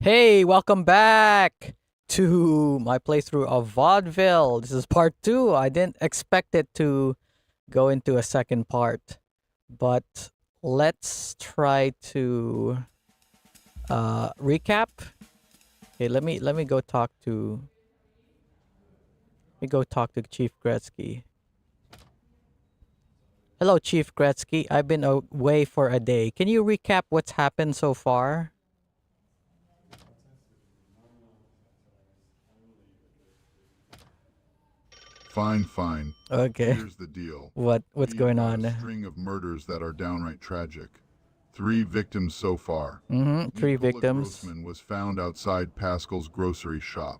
Hey, welcome back to my playthrough of Vaudeville. This is part two. I didn't expect it to go into a second part, but let's try to recap. Okay, let me go talk to Chief Gretzky. Hello, Chief Gretzky. I've been away for a day. Can you recap what's happened so far? Fine. Okay. Here's the deal. What's We've going got on? a string of murders that are downright tragic. 3 victims so far. Three Nicola victims. Grossman was found outside Pascal's grocery shop.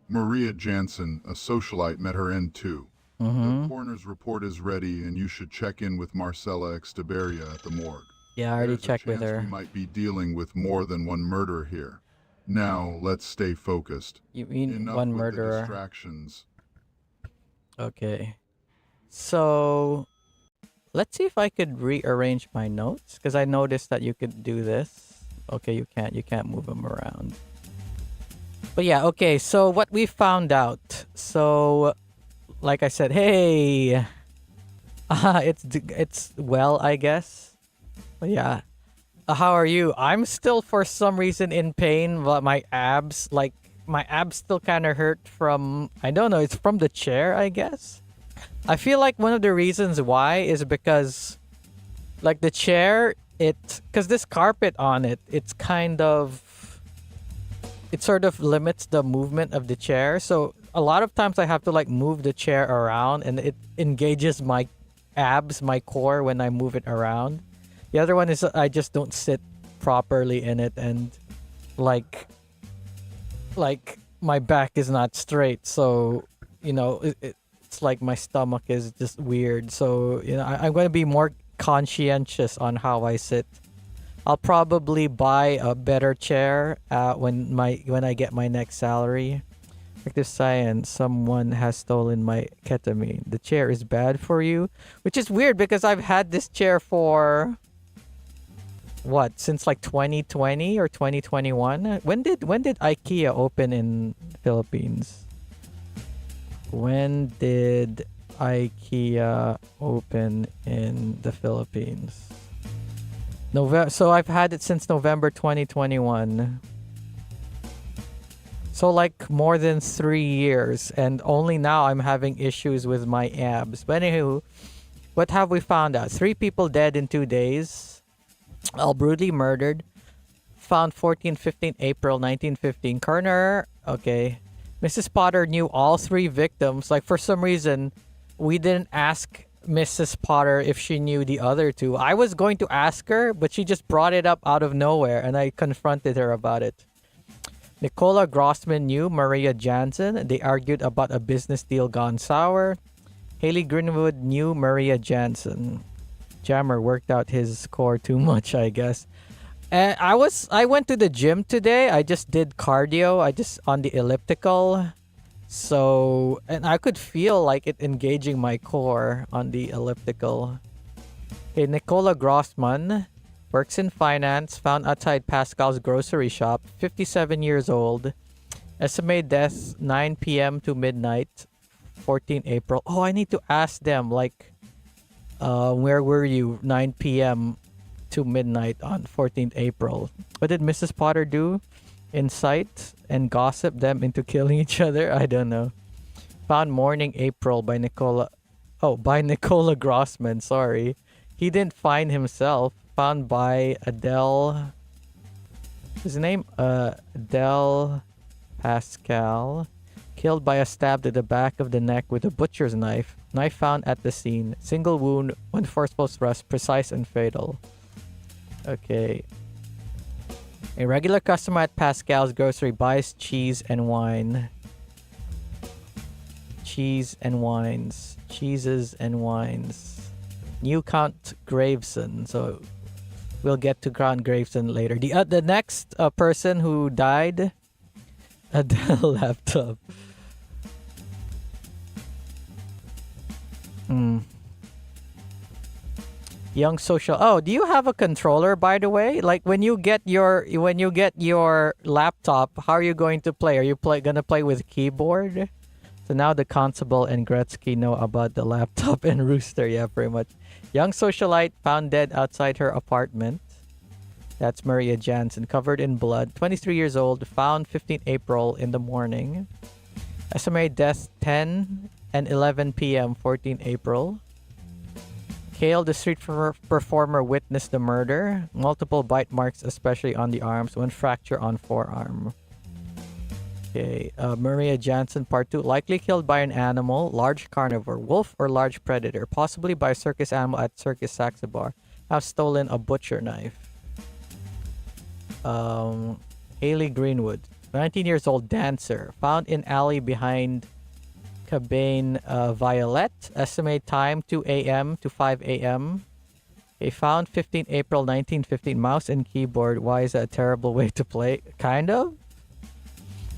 Maria Jansen, a socialite, met her end too. The coroner's report is ready, and you should check in with Marcella Esteberia at the morgue. Yeah, I already There's a checked with chance her. we might be dealing with more than one murder here. Now, let's stay focused. You mean Enough one with the murderer? distractions. Okay. So, let's see if I could rearrange my notes because I noticed that you could do this. Okay, you can't. You can't move them around. But yeah, okay. So what we found out. So, like I said, hey, it's well, I guess. But yeah. How are you? I'm still for some reason in pain, but my abs still kind of hurt from, I don't know, it's from the chair, I guess. I feel like one of the reasons why is because like the chair, cuz this carpet on it, it sort of limits the movement of the chair. So a lot of times I have to like move the chair around and it engages my abs, my core when I move it around. The other one is I just don't sit properly in it, and like my back is not straight, so it's like my stomach is just weird. So I'm going to be more conscientious on how I sit. I'll probably buy a better chair when I get my next salary. Like this science, someone has stolen my ketamine. The chair is bad for you, which is weird because I've had this chair for since like 2020 or 2021. When did IKEA open in Philippines? When did IKEA open in the Philippines? So I've had it since November 2021. So like more than 3 years, and only now I'm having issues with my abs. But anywho, what have we found out? 3 people dead in 2 days. All brutally murdered. Found 15 April 1915. Coroner, okay. Mrs. Potter knew all 3 victims. Like for some reason, we didn't ask Mrs. Potter if she knew the other 2. I was going to ask her, but she just brought it up out of nowhere, and I confronted her about it. Nicola Grossman knew Maria Jansen. They argued about a business deal gone sour. Haley Greenwood knew Maria Jansen. Jammer worked out his core too much, I guess. And I went to the gym today. I just did cardio. I just on the elliptical. So, and I could feel like it engaging my core on the elliptical. Okay, Nicola Grossman works in finance, found outside Pascal's grocery shop, 57 years old. Estimated death 9 p.m. to midnight, 14 April. Oh, I need to ask them like where were you 9 p.m. to midnight on 14th April? What did Mrs. Potter do? Incite and gossip them into killing each other? I don't know. Found morning April by Nicola. Oh, by Nicola Grossman. Sorry. He didn't find himself. Found by Adele. His name? Adele Pascal. Killed by a stab to the back of the neck with a butcher's knife. Knife found at the scene. Single wound, one forceful thrust, precise and fatal. Okay. A regular customer at Pascal's grocery buys cheese and wine. Cheese and wines. Cheeses and wines. New Count Graveson. So we'll get to Count Graveson later. The next person who died. Adele laptop. Young social. Oh, do you have a controller, by the way? Like when you get your laptop, how are you going to play? Are you gonna play with keyboard? So now the Constable and Gretzky know about the laptop and Rooster. Yeah, pretty much. Young socialite found dead outside her apartment. That's Maria Jansen, covered in blood. 23 years old, found 15 April in the morning. Estimated death 10 and 11 p.m. 14 April. Kale, the street performer, witnessed the murder. Multiple bite marks, especially on the arms. One fracture on forearm. Okay, Maria Jansen, part 2. Likely killed by an animal, large carnivore, wolf or large predator, possibly by a circus animal at Circus Saxabar. Have stolen a butcher knife. Haley Greenwood, 19 years old dancer, found in alley behind Cabane Violet. Estimate time 2 a.m. to 5 a.m. They found 15 April 1915. Mouse and keyboard. Why is that a terrible way to play? Kind of.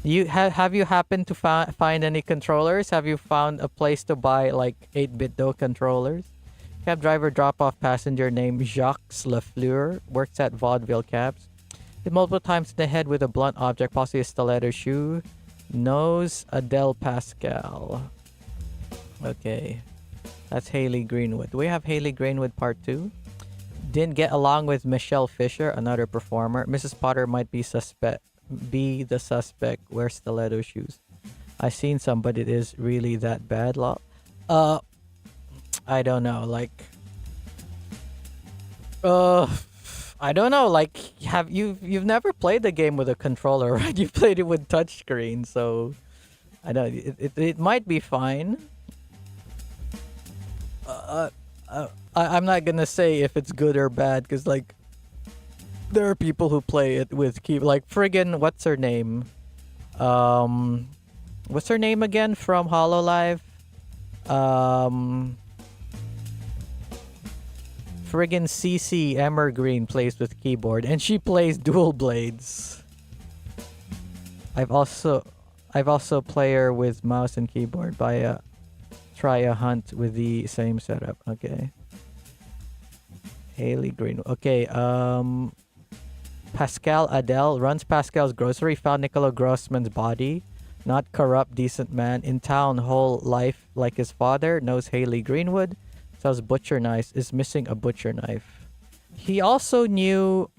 You have you happened to find any controllers? Have you found a place to buy like 8-bit Do controllers? Cab driver drop off passenger named Jacques Lafleur, works at Vaudeville Cabs. Hit multiple times in the head with a blunt object, possibly a stiletto shoe. Knows Adele Pascal. Okay. That's Haley Greenwood. Do we have Haley Greenwood part 2? Didn't get along with Michelle Fisher, another performer. Mrs. Potter might be the suspect. Wears stiletto shoes. I've seen some, but it is really that bad. I don't know. I don't know. Like, you've never played the game with a controller, right? You played it with touchscreen, so I know it might be fine. I'm not gonna say if it's good or bad, because like there are people who play it with key, like friggin' what's her name? What's her name again from HoloLive? Friggin' CC Evergreen plays with keyboard, and she plays dual blades. I've also player with mouse and keyboard by try a hunt with the same setup. Okay. Haley Green. Okay. Pascal Adele runs Pascal's grocery. Found Nicola Grossman's body. Not corrupt, decent man in town. Whole life like his father. Knows Haley Greenwood. Sells butcher knives. Is missing a butcher knife. He also knew.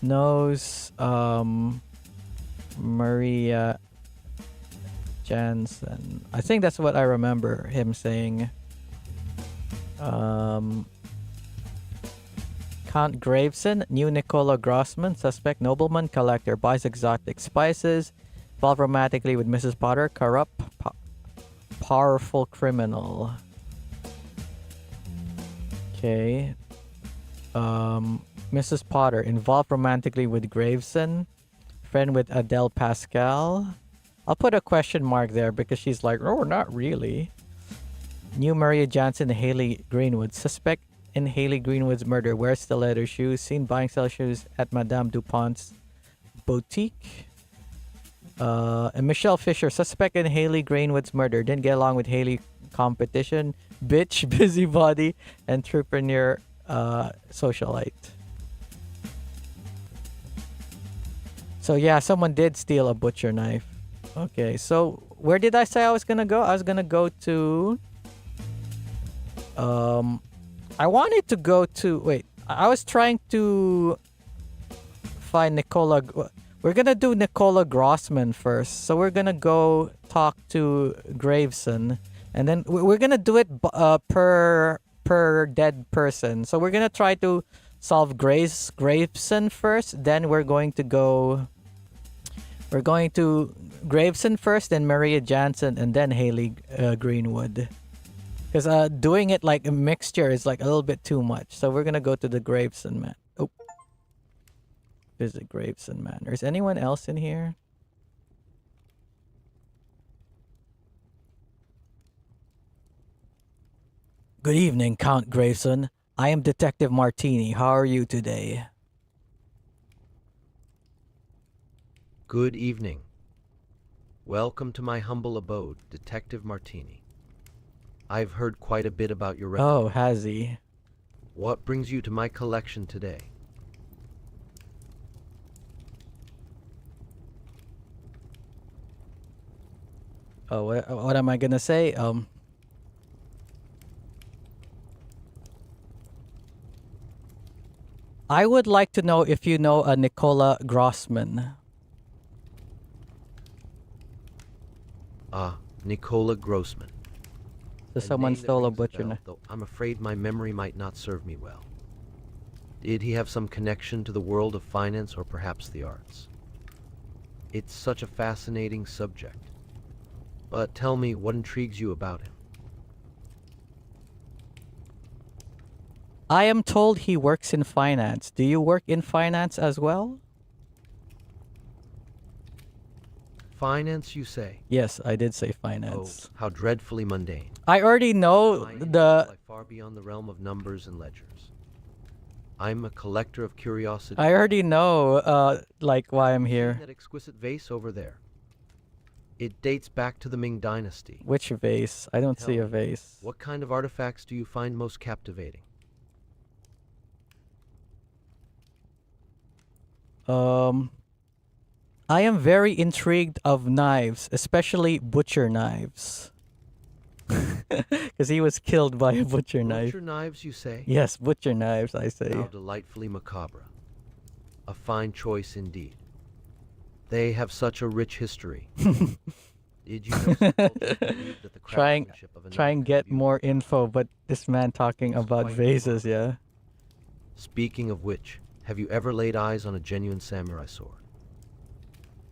Knows Maria Jansen. I think that's what I remember him saying. Count Graveson, knew Nicola Grossman, suspect nobleman, collector, buys exotic spices, involved romantically with Mrs. Potter, corrupt, powerful criminal. Okay. Mrs. Potter, involved romantically with Graveson, friend with Adele Pascal. I'll put a question mark there because she's like, oh, not really. Knew Maria Jansen and Haley Greenwood. Suspect in Haley Greenwood's murder. Wears stiletto shoes. Seen buying sell shoes at Madame Dupont's boutique. And Michelle Fisher. Suspect in Haley Greenwood's murder. Didn't get along with Haley competition. Bitch, busybody, entrepreneur, socialite. So yeah, someone did steal a butcher knife. Okay, so where did I say I was gonna go? I was gonna go to... I wanted to go to... Wait, I was trying to find Nicola... We're gonna do Nicola Grossman first. So we're gonna go talk to Graveson. And then we're gonna do it per dead person. So we're gonna try to solve Graveson first. Then we're going to go... We're going to Graveson first, then Maria Jansen, and then Haley Greenwood. Because doing it like a mixture is like a little bit too much. So we're going to go to the Graveson man. Oh. Visit Graveson Manor. Is anyone else in here? Good evening, Count Graveson. I am Detective Martini. How are you today? Good evening. Welcome to my humble abode, Detective Martini. I've heard quite a bit about your Oh, repertoire. has he? What brings you to my collection today? Oh, what am I gonna say? I would like to know if you know a Nicola Grossman. Nicola Grossman. So A someone name that stole a rings butcher bell, knife. though I'm afraid my memory might not serve me well. Did he have some connection to the world of finance or perhaps the arts? It's such a fascinating subject. But tell me, what intrigues you about him? I am told he works in finance. Do you work in finance as well? Finance, you say? Yes, I did say Oh, finance. how dreadfully mundane. I already know My interests the. lie far beyond the realm of numbers and ledgers. I'm a collector of curiosity. I already know, like why I'm Have you seen here. that exquisite vase over there? It dates back to the Ming Dynasty. Which vase? I don't Tell see a me, vase. what kind of artifacts do you find most captivating? Um, I am very intrigued of knives, especially butcher knives. Because he was killed by a butcher knife. Butcher knives, you say? Yes, butcher knives, I How say. delightfully macabre. A fine choice indeed. They have such a rich history. Did you know some cultures believe that the Trying, craftsmanship of a try knife and could get give you more immortality? info, but this man talking It's about quite vases, remarkable. yeah. Speaking of which, have you ever laid eyes on a genuine samurai sword?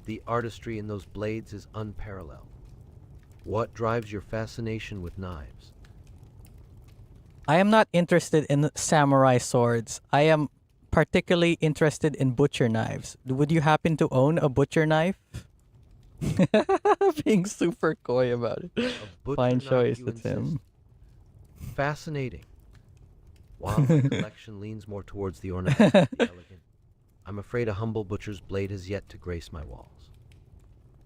The artistry in those blades is unparalleled. What drives your fascination with knives? I am not interested in samurai swords. I am particularly interested in butcher knives. Would you happen to own a butcher knife? Being super coy about it. A butcher Fine knife, choice, you it's insist? him. Fascinating. While my collection leans more towards the ornamental, the elegant, I'm afraid a humble butcher's blade has yet to grace my walls.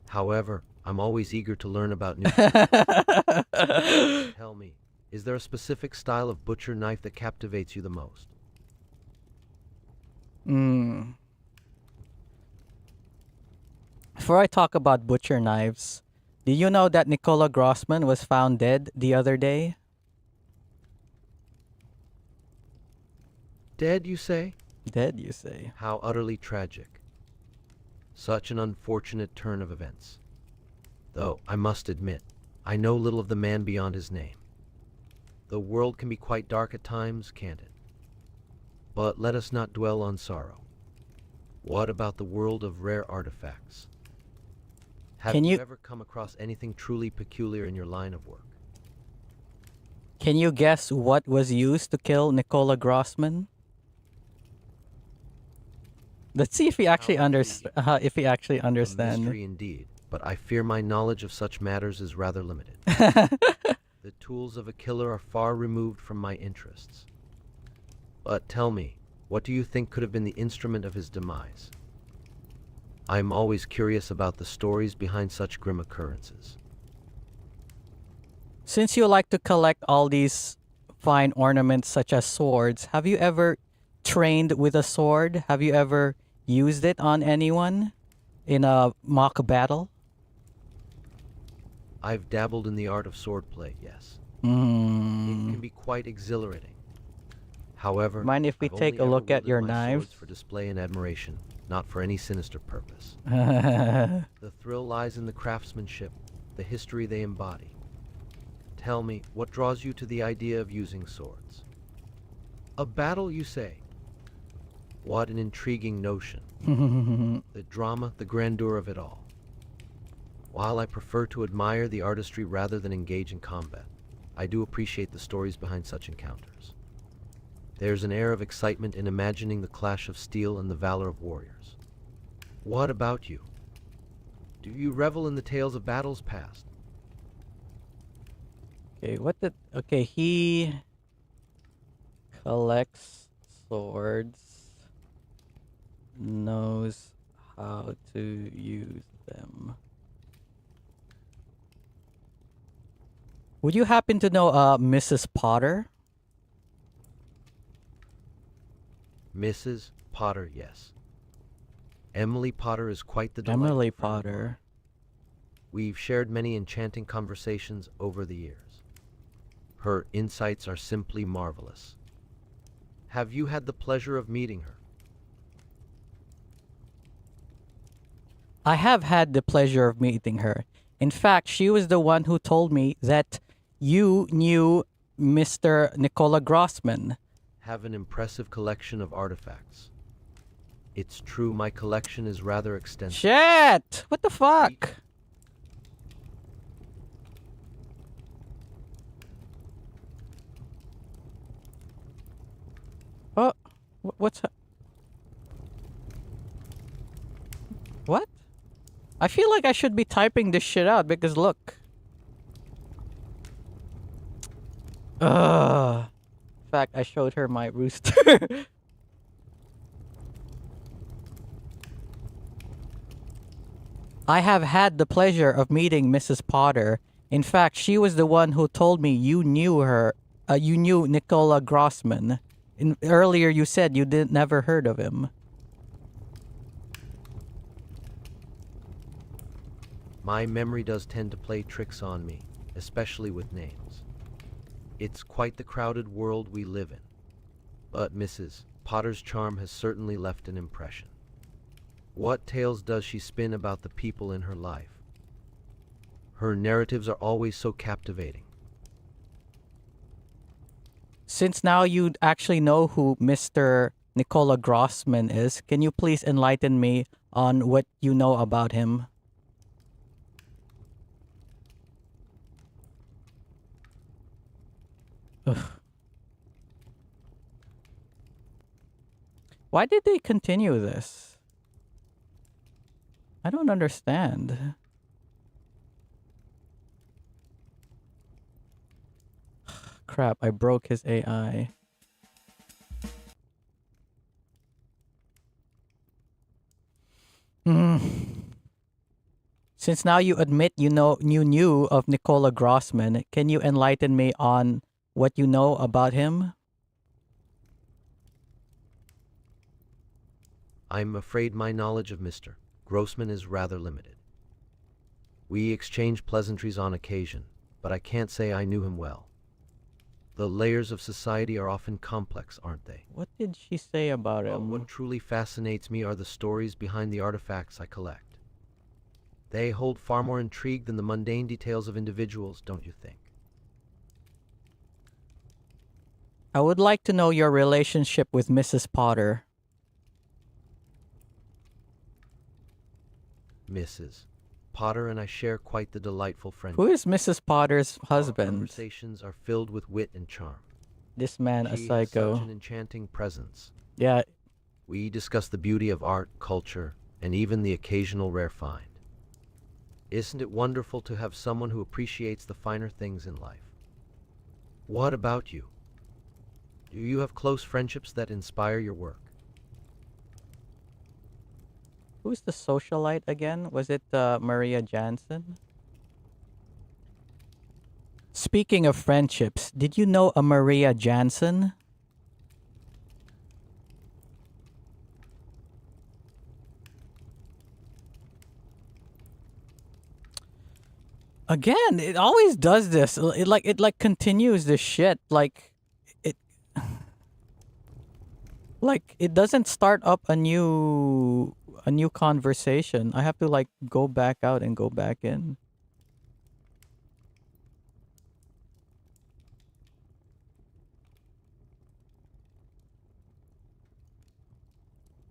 However, I'm always eager to learn about new things. Tell me, is there a specific style of butcher knife that captivates you the most? Before I talk about butcher knives, do you know that Nicola Grossman was found dead the other day? Dead, you say? Dead, you say? How utterly tragic. Such an unfortunate turn of events. Though, I must admit, I know little of the man beyond his name. The world can be quite dark at times, can't it? But let us not dwell on sorrow. What about the world of rare artifacts? Have Can you you ever come across anything truly peculiar in your line of work? can you guess what was used to kill Nicola Grossman? Let's see if he actually if he actually A understands. mystery indeed, but I fear my knowledge of such matters is rather limited. The tools of a killer are far removed from my interests. But tell me, what do you think could have been the instrument of his demise? I'm always curious about the stories behind such grim occurrences. Since you like to collect all these fine ornaments such as swords, have you ever trained with a sword? Have you ever used it on anyone in a mock battle? I've dabbled in the art of swordplay, yes. It Mm. can be quite exhilarating. However, Mind if we I've take only a ever look at wielded your my knives? swords for display and admiration, not for any sinister purpose. The thrill lies in the craftsmanship, the history they embody. Tell me, what draws you to the idea of using swords? A battle, you say? What an intriguing notion. The drama, the grandeur of it all. While I prefer to admire the artistry rather than engage in combat, I do appreciate the stories behind such encounters. There's an air of excitement in imagining the clash of steel and the valor of warriors. What about you? Do you revel in the tales of battles past? Okay, he collects swords, knows how to use them. Would you happen to know Mrs. Potter? Mrs. Potter, yes. Emily Potter is quite the delightful Emily friend of mine. Potter. We've shared many enchanting conversations over the years. Her insights are simply marvelous. Have you had the pleasure of meeting her? I have had the pleasure of meeting her. In fact, she was the one who told me that you knew Mr. Nicola Grossman. Have an impressive collection of artifacts. It's true my collection is rather extensive. Shit! What the fuck? Oh, what's... What? I feel like I should be typing this shit out because look. In fact, I showed her my rooster. I have had the pleasure of meeting Mrs. Potter. In fact, she was the one who told me you knew her. You knew Nicola Grossman. Earlier you said you never heard of him. My memory does tend to play tricks on me, especially with names. It's quite the crowded world we live in. But Mrs. Potter's charm has certainly left an impression. What tales does she spin about the people in her life? Her narratives are always so captivating. Since now you actually know who Mr. Nicola Grossman is, can you please enlighten me on what you know about him? Ugh. Why did they continue this? I don't understand. Crap, I broke his AI. Since now you admit you knew of Nicola Grossman, can you enlighten me on what you know about him? I'm afraid my knowledge of Mr. Grossman is rather limited. We exchange pleasantries on occasion, but I can't say I knew him well. The layers of society are often complex, aren't they? What did she say about him? What truly fascinates me are the stories behind the artifacts I collect. They hold far more intrigue than the mundane details of individuals, don't you think? I would like to know your relationship with Mrs. Potter. Mrs. Potter and I share quite the delightful friendship. Who is Mrs. Potter's Our husband? conversations are filled with wit and charm. This man, a She has psycho. such an enchanting presence. Yeah, We discuss the beauty of art, culture, and even the occasional rare find. Isn't it wonderful to have someone who appreciates the finer things in life? What about you? Do you have close friendships that inspire your work? who's the socialite again? Was it Maria Jansen? Speaking of friendships, did you know a Maria Jansen? Again, it always does this. It continues this shit. It it doesn't start up a new conversation. I have to go back out and go back in.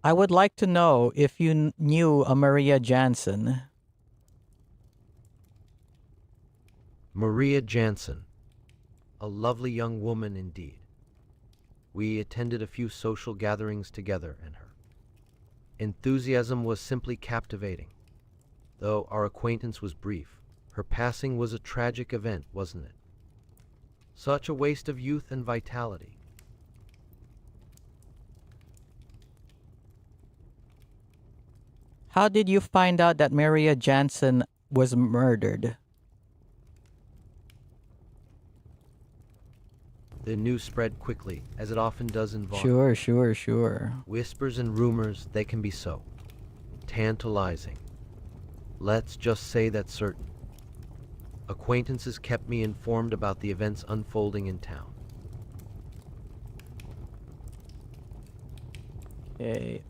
I would like to know if you knew a Maria Jansen. Maria Jansen, a lovely young woman indeed. We attended a few social gatherings together, and her enthusiasm was simply captivating. Though our acquaintance was brief, her passing was a tragic event, wasn't it? Such a waste of youth and vitality. How did you find out that Maria Jansen was murdered? The news spread quickly, as it often does in Sure, vaudeville. sure, sure. Whispers and rumors, they can be so tantalizing. Let's just say that's certain. Acquaintances kept me informed about the events unfolding in town. Okay,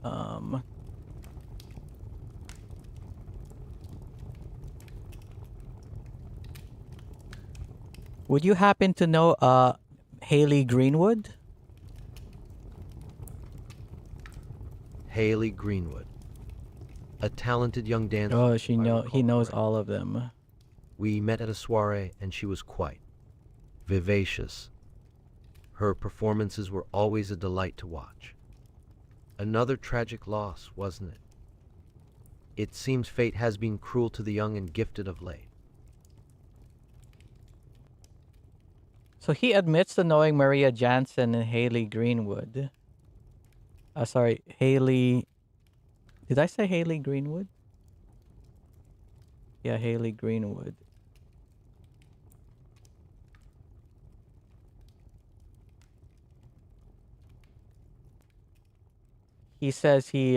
would you happen to know Haley Greenwood? Haley Greenwood, a talented young dancer. Oh, if I he recall knows correctly. all of them. We met at a soiree and she was quite vivacious. Her performances were always a delight to watch. Another tragic loss, wasn't it? It seems fate has been cruel to the young and gifted of late. So he admits to knowing Maria Jansen and Haley Greenwood. Sorry, Haley. Did I say Haley Greenwood? Yeah, Haley Greenwood. He says he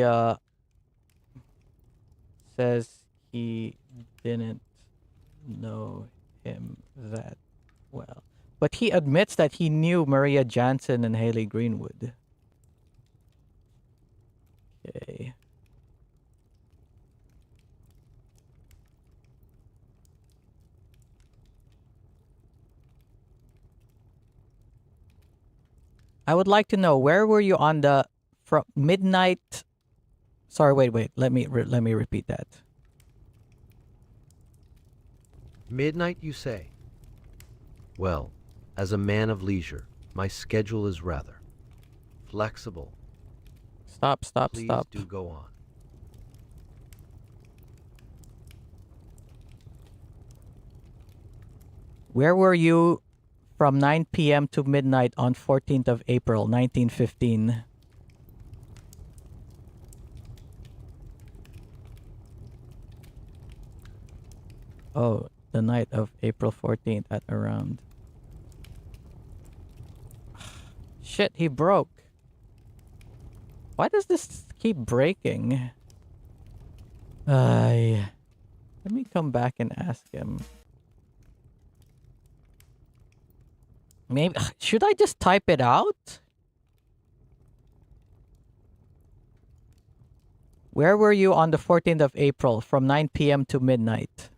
didn't know him that well. But he admits that he knew Maria Jansen and Haley Greenwood. Okay. I would like to know, where were you on the from midnight? Sorry, wait. Let me repeat that. Midnight, you say? Well, as a man of leisure, my schedule is rather flexible. Stop. Please do go on. Where were you from 9 p.m. to midnight on 14th of April, 1915? Oh, the night of April 14th at around... Shit, he broke. Why does this keep breaking? Let me come back and ask him. Maybe should I just type it out? Where were you on the 14th of April from 9 p.m. to midnight?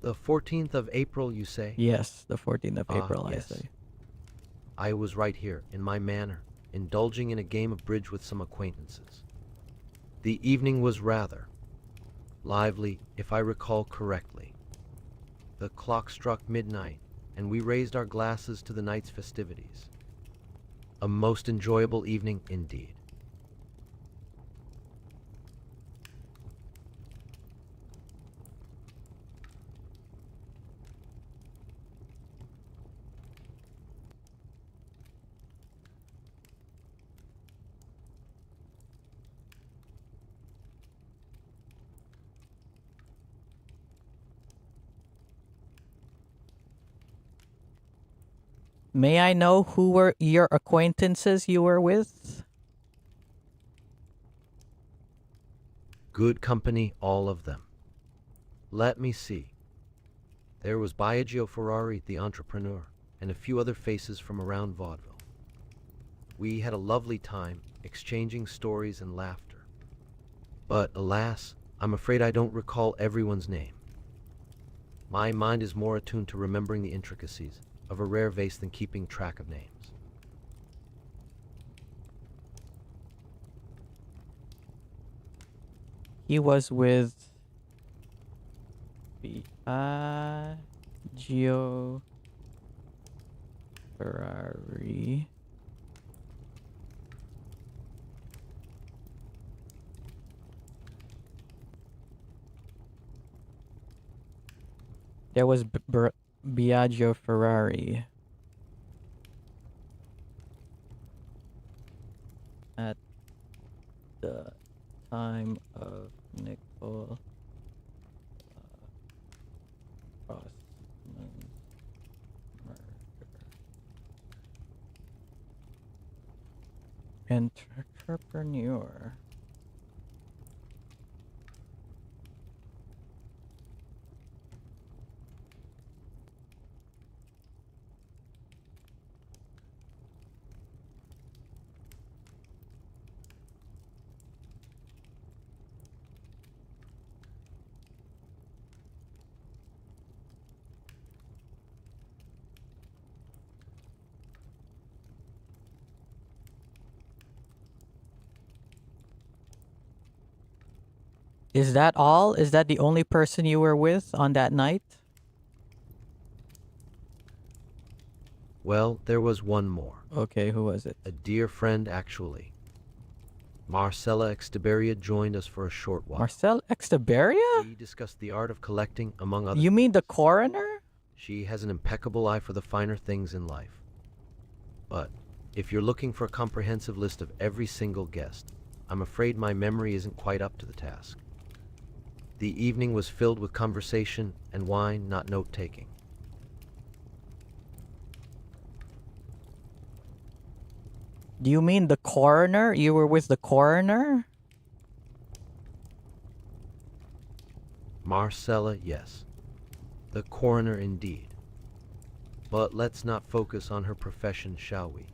The 14th of April, you say? Yes, the 14th of April, yes. I say. I was right here, in my manor, indulging in a game of bridge with some acquaintances. The evening was rather lively, if I recall correctly. The clock struck midnight, and we raised our glasses to the night's festivities. A most enjoyable evening indeed. May I know who were your acquaintances you were with? Good company, all of them. Let me see. There was Biagio Ferrari, the entrepreneur, and a few other faces from around vaudeville. We had a lovely time, exchanging stories and laughter. But alas, I'm afraid I don't recall everyone's name. My mind is more attuned to remembering the intricacies of a rare vase than keeping track of names. He was with Gio Ferrari. There was Biagio Ferrari at the time of Nicole Crossman. Entrepreneur. Is that all? Is that the only person you were with on that night? Well, there was one more. Okay, who was it? A dear friend, actually. Marcella Extiberia joined us for a short while. Marcel Extiberia? We discussed the art of collecting, among other You mean the things. coroner? She has an impeccable eye for the finer things in life. But if you're looking for a comprehensive list of every single guest, I'm afraid my memory isn't quite up to the task. The evening was filled with conversation and wine, not note-taking. Do you mean the coroner? You were with the coroner? Marcella, yes. The coroner indeed. But let's not focus on her profession, shall we?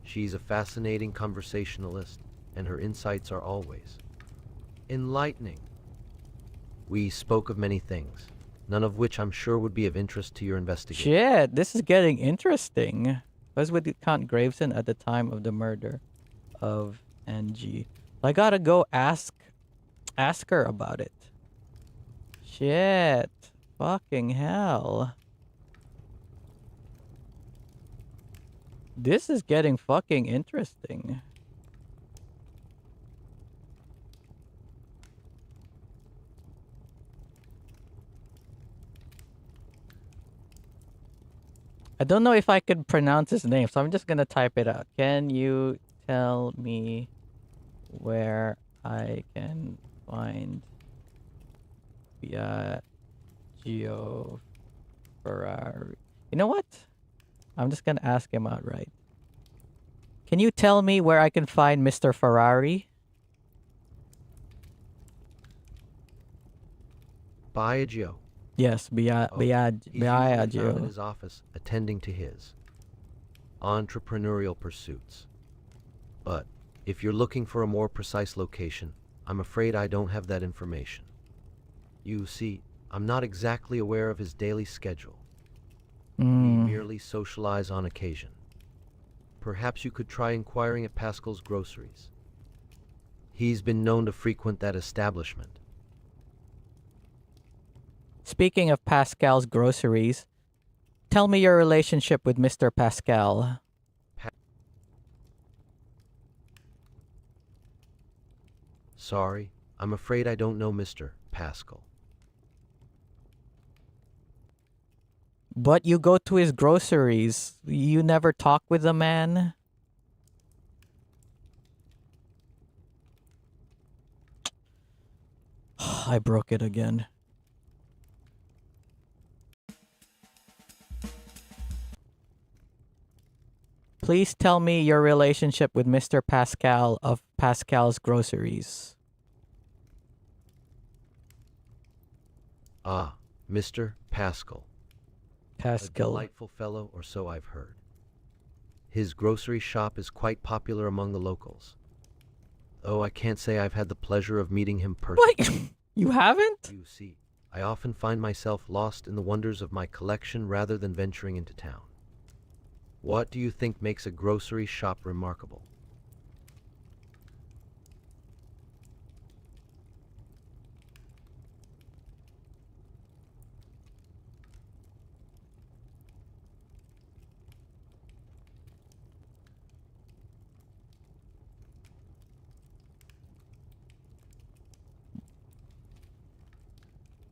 She's a fascinating conversationalist, and her insights are always enlightening. We spoke of many things, none of which I'm sure would be of interest to your investigation. Shit, this is getting interesting. I was with Count Graveson at the time of the murder of NG. I gotta go ask her about it. Shit. Fucking hell. This is getting fucking interesting. I don't know if I could pronounce his name, so I'm just gonna type it out. Can you tell me where I can find Biagio Ferrari? You know what? I'm just gonna ask him outright. Can you tell me where I can find Mr. Ferrari? Biagio. Yes, He's usually found in Biagio. his office, attending to his entrepreneurial pursuits. But if you're looking for a more precise location, I'm afraid I don't have that information. You see, I'm not exactly aware of his daily schedule. We merely socialize on occasion. Perhaps you could try inquiring at Pascal's Groceries. He's been known to frequent that establishment. Speaking of Pascal's Groceries, tell me your relationship with Mr. Pascal. Sorry, I'm afraid I don't know Mr. Pascal. But you go to his groceries. You never talk with the man? I broke it again. Please tell me your relationship with Mr. Pascal of Pascal's Groceries. Ah, Mr. Pascal. A Pascal. delightful fellow, or so I've heard. His grocery shop is quite popular among the locals. Oh, I can't say I've had the pleasure of meeting him personally. What? You haven't? You see, I often find myself lost in the wonders of my collection rather than venturing into town. What do you think makes a grocery shop remarkable?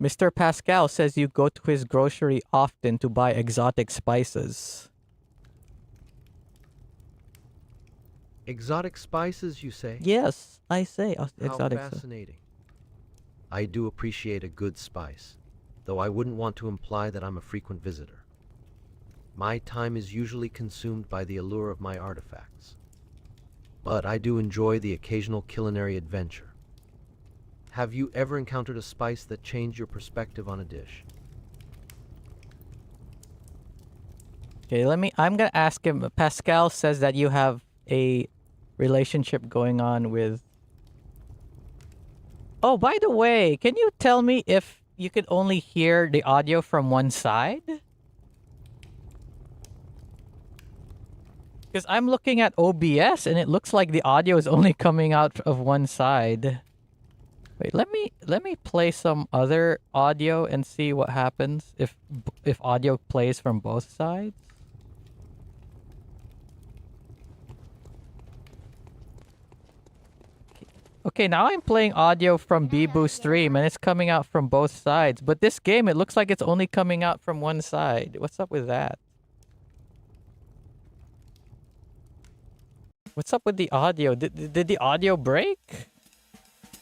Mr. Pascal says you go to his grocery often to buy exotic spices. Exotic spices, you say? Yes, I say How exotic. fascinating. I do appreciate a good spice, though I wouldn't want to imply that I'm a frequent visitor. My time is usually consumed by the allure of my artifacts. but I do enjoy the occasional culinary adventure. Have you ever encountered a spice that changed your perspective on a dish? Okay, I'm gonna ask him. Pascal says that you have a relationship going on with. Oh, by the way, can you tell me if you could only hear the audio from one side? Because I'm looking at OBS and it looks like the audio is only coming out of one side. Wait, let me play some other audio and see what happens if audio plays from both sides. Okay, now I'm playing audio from Bibu's stream and it's coming out from both sides. But this game, it looks like it's only coming out from one side. What's up with that? What's up with the audio? Did the audio break?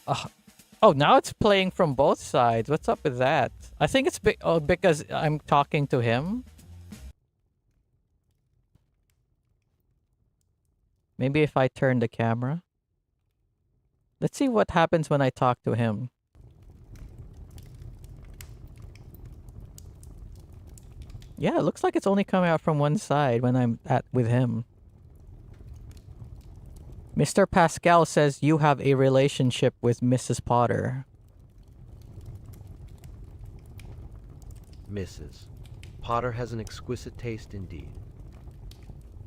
Oh, now it's playing from both sides. What's up with that? I think it's because I'm talking to him. Maybe if I turn the camera. Let's see what happens when I talk to him. Yeah, it looks like it's only coming out from one side when I'm with him. Mr. Pascal says you have a relationship with Mrs. Potter. Mrs. Potter has an exquisite taste indeed.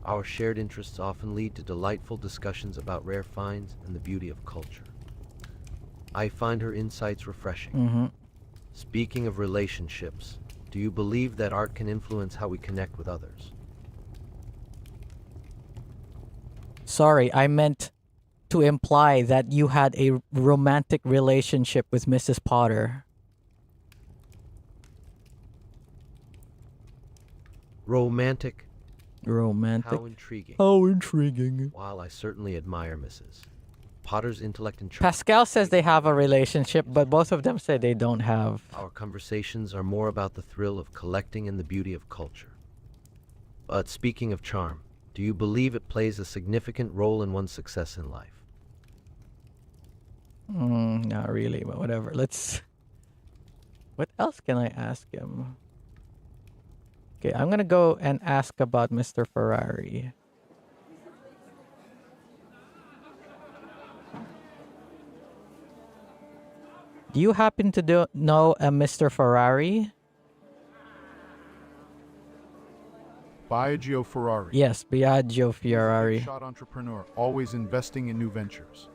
Our shared interests often lead to delightful discussions about rare finds and the beauty of culture. I find her insights refreshing. Speaking of relationships, do you believe that art can influence how we connect with others? Sorry, I meant to imply that you had a romantic relationship with Mrs. Potter. Romantic? Romantic. How intriguing. How intriguing. While I certainly admire Mrs. Potter's intellect and charm. Pascal says they have a relationship, but both of them say they don't have. Our conversations are more about the thrill of collecting and the beauty of culture. But speaking of charm, do you believe it plays a significant role in one's success in life? Not really, but whatever. What else can I ask him? Okay, I'm gonna go and ask about Mr. Ferrari. Do you happen to know a Mr. Ferrari? Biagio Ferrari. Yes, Biagio Ferrari. Shot entrepreneur, always investing in new ventures.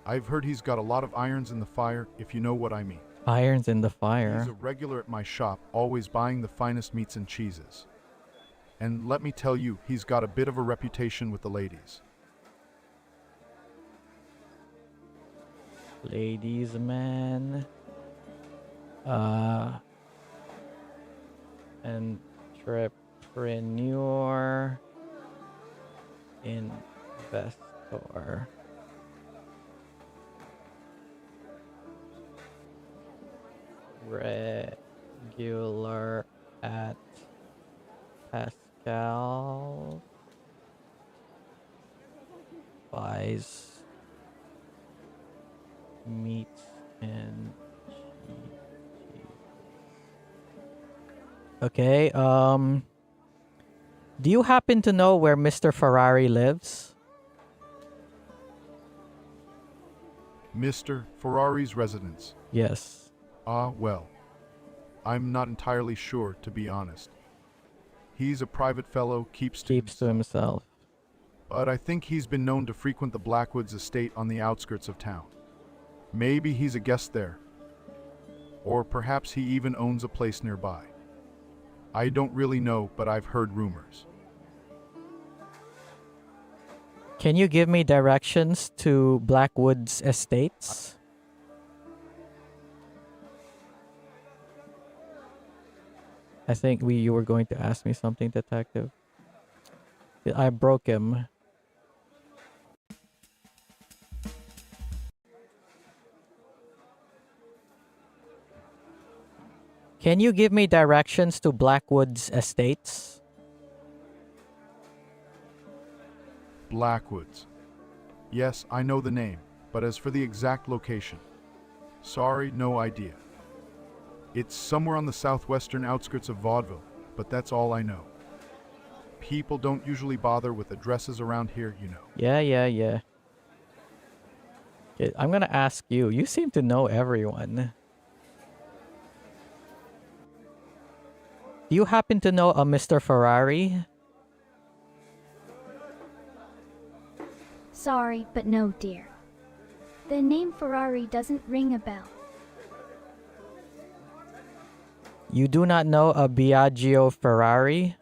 I've heard he's got a lot of irons in the fire, if you know what I mean. Irons in the fire. He's a regular at my shop, always buying the finest meats and cheeses. And let me tell you, he's got a bit of a reputation with the ladies. Ladies man. Entrepreneur. Investor. Regular at Pascal buys meat and cheese. Okay, do you happen to know where Mr. Ferrari lives? Mr. Ferrari's residence. Yes. Well, I'm not entirely sure, to be honest. He's a private fellow, keeps to himself. But I think he's been known to frequent the Blackwoods estate on the outskirts of town. Maybe he's a guest there. Or perhaps he even owns a place nearby. I don't really know, but I've heard rumors. Can you give me directions to Blackwoods Estates? I think you were going to ask me something, detective. I broke him. Can you give me directions to Blackwoods Estates? Blackwoods. Yes, I know the name, but as for the exact location, sorry, no idea. It's somewhere on the southwestern outskirts of Vaudeville, but that's all I know. People don't usually bother with addresses around here, you know. Yeah. Okay, I'm gonna ask you. You seem to know everyone. Do you happen to know a Mr. Ferrari? Sorry, but no, dear. The name Ferrari doesn't ring a bell. You do not know a Biagio Ferrari?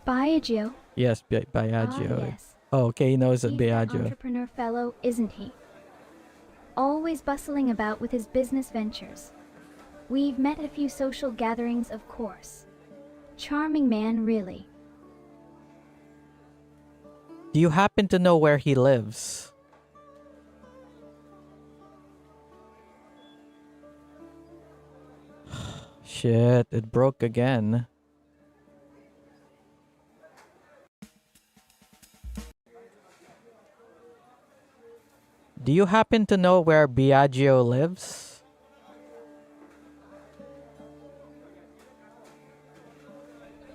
Biagio? Yes, Ah, Biagio. yes. Oh, okay, he knows a He's that Biagio. entrepreneur fellow, isn't he? Always bustling about with his business ventures. We've met at a few social gatherings, of course. Charming man, really. Do you happen to know where he lives? Shit, it broke again. Do you happen to know where Biagio lives?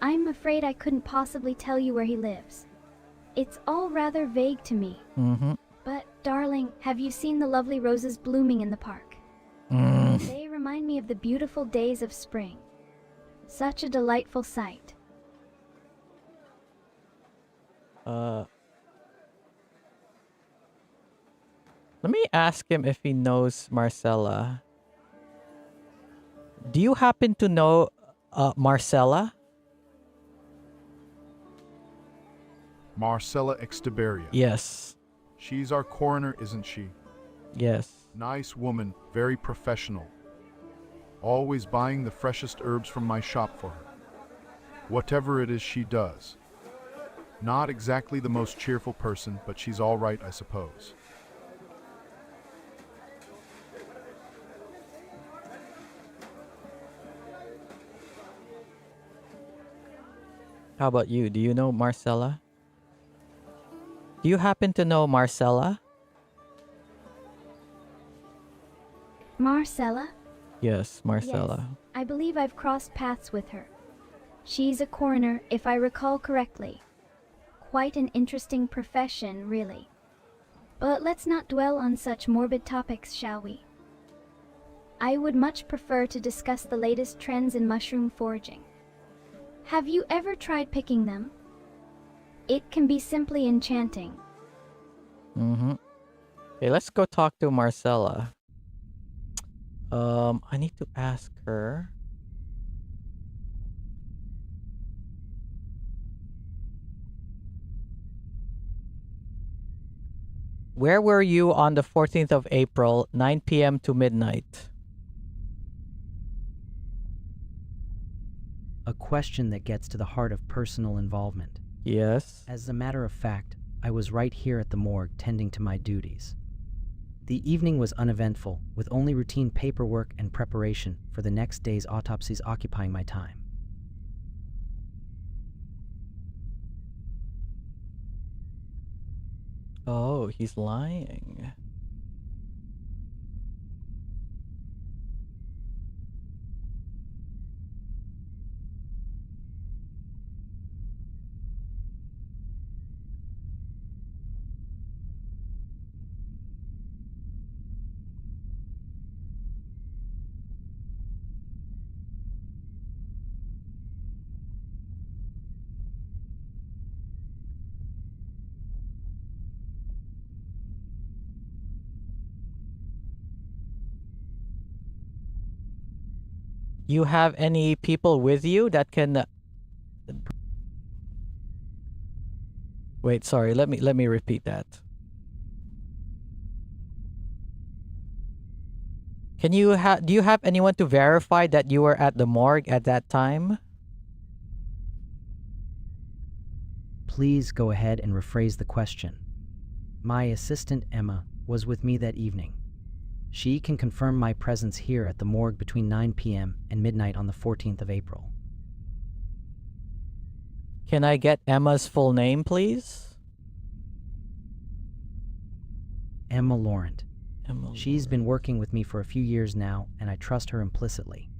I'm afraid I couldn't possibly tell you where he lives. It's all rather vague to me. Mm-hmm. But, darling, have you seen the lovely roses blooming in the park? Mm. They remind me of the beautiful days of spring. Such a delightful sight. Let me ask him if he knows Marcella. Do you happen to know Marcella? Marcella Extiberia. Yes. She's our coroner, isn't she? Yes. Nice woman, very professional. Always buying the freshest herbs from my shop for her. Whatever it is she does. Not exactly the most cheerful person, but she's all right, I suppose. How about you? Do you know Marcella? Do you happen to know Marcella? Marcella? Yes, Marcella. Yes, I believe I've crossed paths with her. She's a coroner, if I recall correctly. Quite an interesting profession, really. But let's not dwell on such morbid topics, shall we? I would much prefer to discuss the latest trends in mushroom foraging. Have you ever tried picking them? It can be simply enchanting. Mm-hmm. Okay, let's go talk to Marcella. I need to ask her. Where were you on the 14th of April, 9 p.m. to midnight? A question that gets to the heart of personal involvement. Yes. As a matter of fact, I was right here at the morgue tending to my duties. The evening was uneventful, with only routine paperwork and preparation for the next day's autopsies occupying my time. Oh, he's lying. You have any people with you that can Wait, sorry. Let me repeat that. Do you have anyone to verify that you were at the morgue at that time? Please go ahead and rephrase the question. My assistant, Emma, was with me that evening. She can confirm my presence here at the morgue between 9 p.m. and midnight on the 14th of April. Can I get Emma's full name, please? Emma Laurent. Emma She's been Laurent. working with me for a few years now, and I trust her implicitly.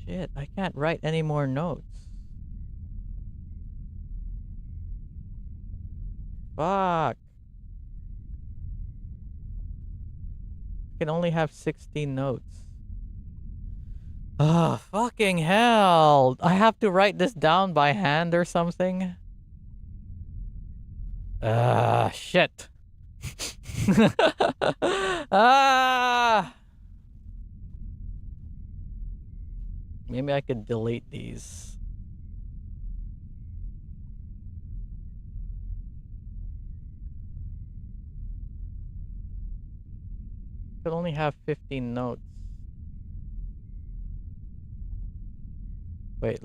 Shit, I can't write any more notes. Fuck. I can only have 16 notes. Ah, fucking hell. I have to write this down by hand or something. Ah, shit. Ah. Maybe I could delete these. Could only have 15 notes. Wait,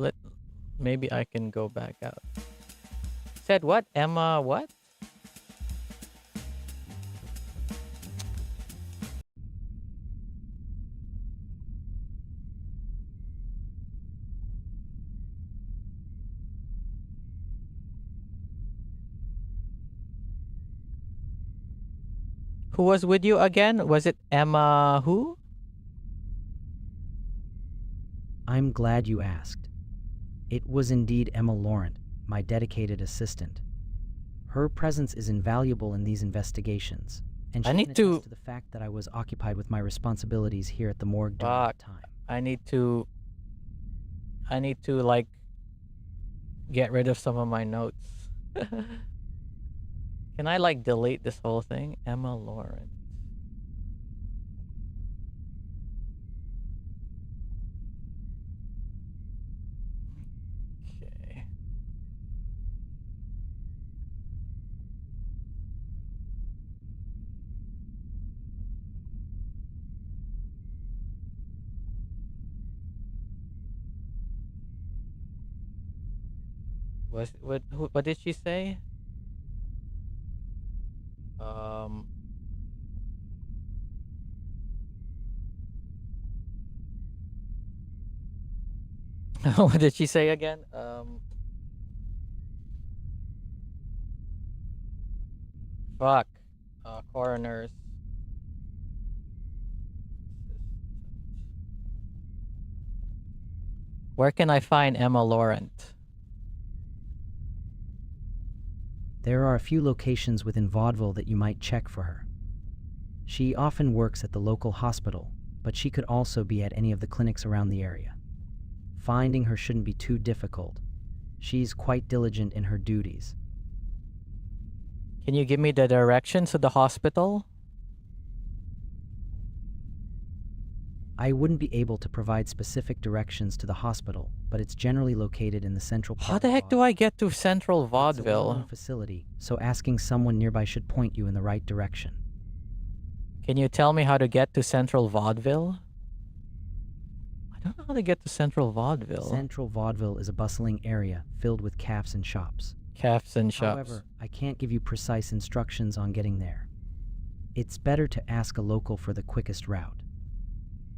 maybe I can go back out. Said what? Emma what? Who was with you again? Was it Emma who? I'm glad you asked. It was indeed Emma Laurent, my dedicated assistant. Her presence is invaluable in these investigations, and she I can need to- attest to the fact that I was occupied with my responsibilities here at the morgue during that time. I need to like get rid of some of my notes. Can I like delete this whole thing? Emma Laurent. Okay. What did she say? What did she say again? Fuck. Coroners. Where can I find Emma Laurent? There are a few locations within Vaudeville that you might check for her. She often works at the local hospital, but she could also be at any of the clinics around the area. Finding her shouldn't be too difficult. She's quite diligent in her duties. Can you give me the directions to the hospital? I wouldn't be able to provide specific directions to the hospital, but it's generally located in the central part. How the of heck do I Vaudeville. get to Central It's a well-known Vaudeville? facility, so asking someone nearby should point you in the right direction. Can you tell me how to get to Central Vaudeville? I don't know how to get to Central Vaudeville. Central Vaudeville is a bustling area filled with cafes and shops. Cafes and shops. However, I can't give you precise instructions on getting there. It's better to ask a local for the quickest route.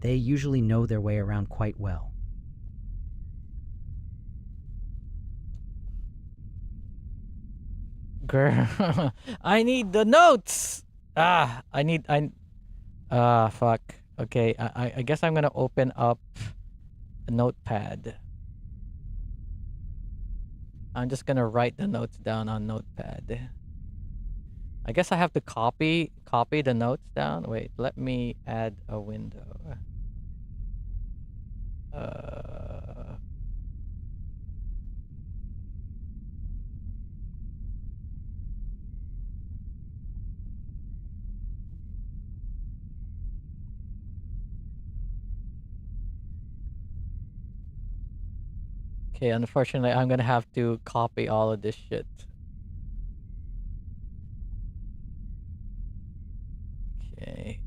They usually know their way around quite well. Girl, I need the notes. Fuck. Okay, I guess I'm gonna open up a notepad. I'm just gonna write the notes down on notepad. I guess I have to copy the notes down. Wait, let me add a window. Okay, unfortunately, I'm gonna have to copy all of this shit. Okay.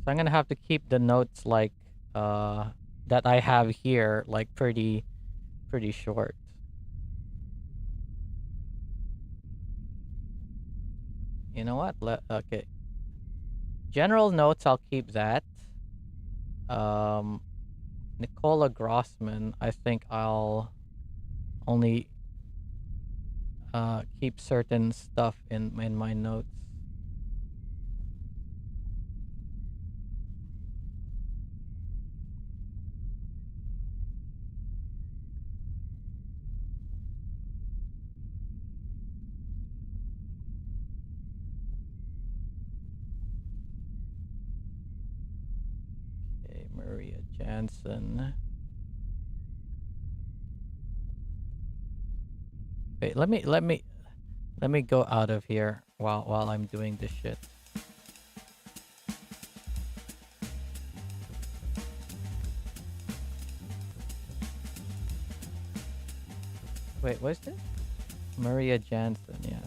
So I'm gonna have to keep the notes like that I have here like pretty short. You know what? Okay. General notes, I'll keep that. Um, Nicola Grossman, I think I'll only keep certain stuff in my notes. Okay, Maria Jansen. Wait, let me go out of here while I'm doing this shit. Wait, what's this? Maria Jansen, yeah.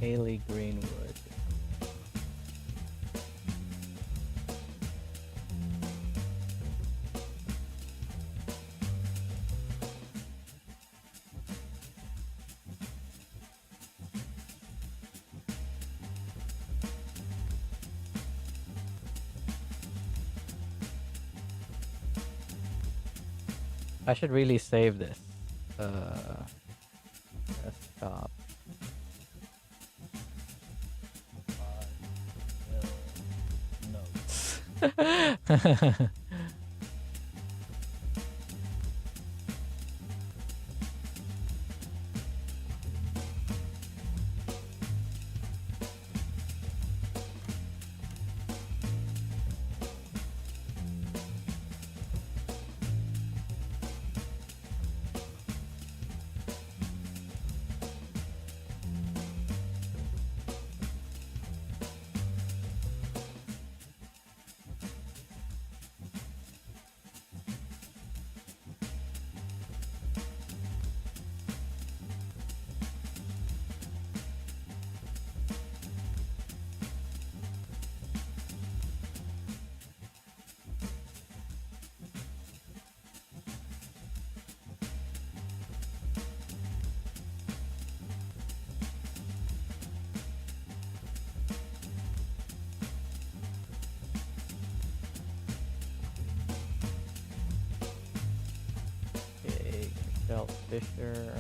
Haley Greenwood. I should really save this. Desktop. Notes. Okay, Michelle Fisher.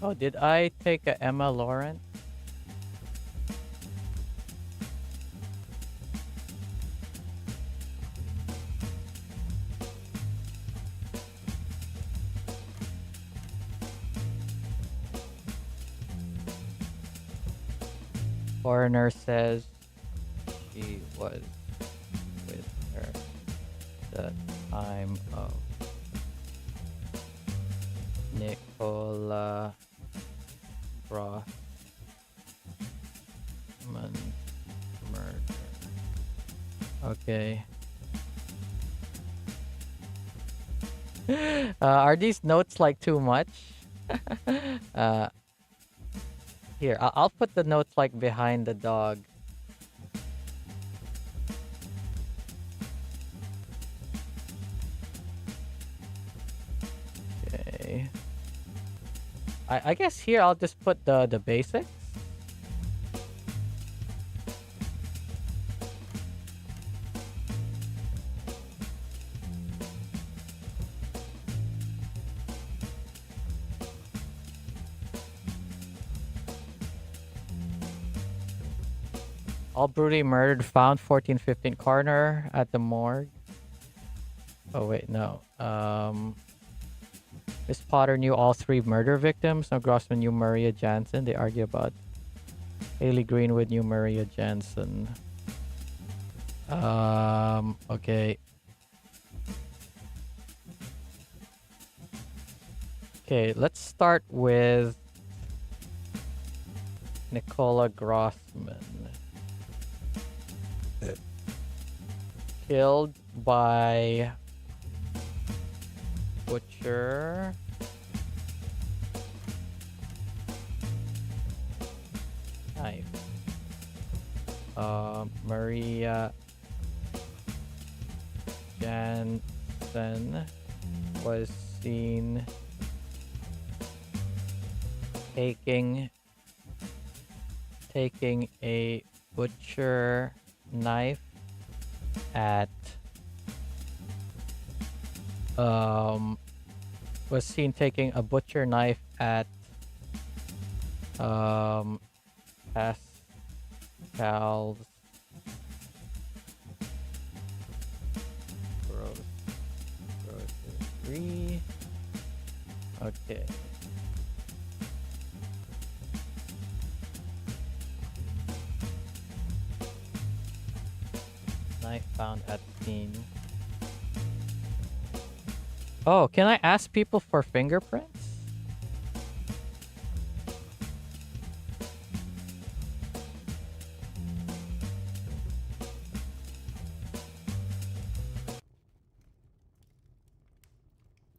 Oh, did I take a Emma Lawrence? Foreigner says she was with her the time of Nicola Grossman murder. Okay. Are these notes like too much? Here, I'll put the notes like behind the dog. Okay. I guess here I'll just put the basics. All brutally murdered, found 1415 coroner at the morgue. Oh wait, no. Miss Potter knew all 3 murder victims. No, Grossman knew Maria Jansen. They argue about Haley Greenwood knew Maria Jansen. Okay. Okay, let's start with Nicola Grossman. Killed by butcher. Knife. Maria Jansen was seen taking a butcher knife at was seen taking a butcher knife at Pascal's grocery. Okay. Knife found at scene. Oh, can I ask people for fingerprints?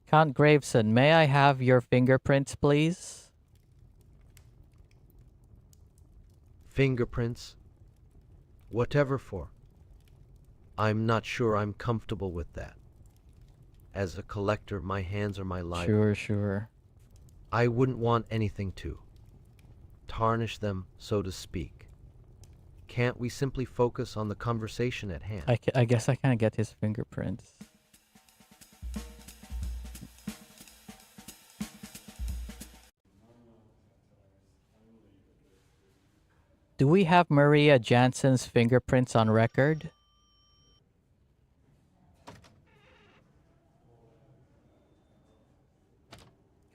Count Graveson, may I have your fingerprints, please? Fingerprints? Whatever for? I'm not sure I'm comfortable with that. As a collector, my hands are my library. Sure. I wouldn't want anything to tarnish them, so to speak. Can't we simply focus on the conversation at hand? I guess I can't get his fingerprints. Do we have Maria Jansen's fingerprints on record?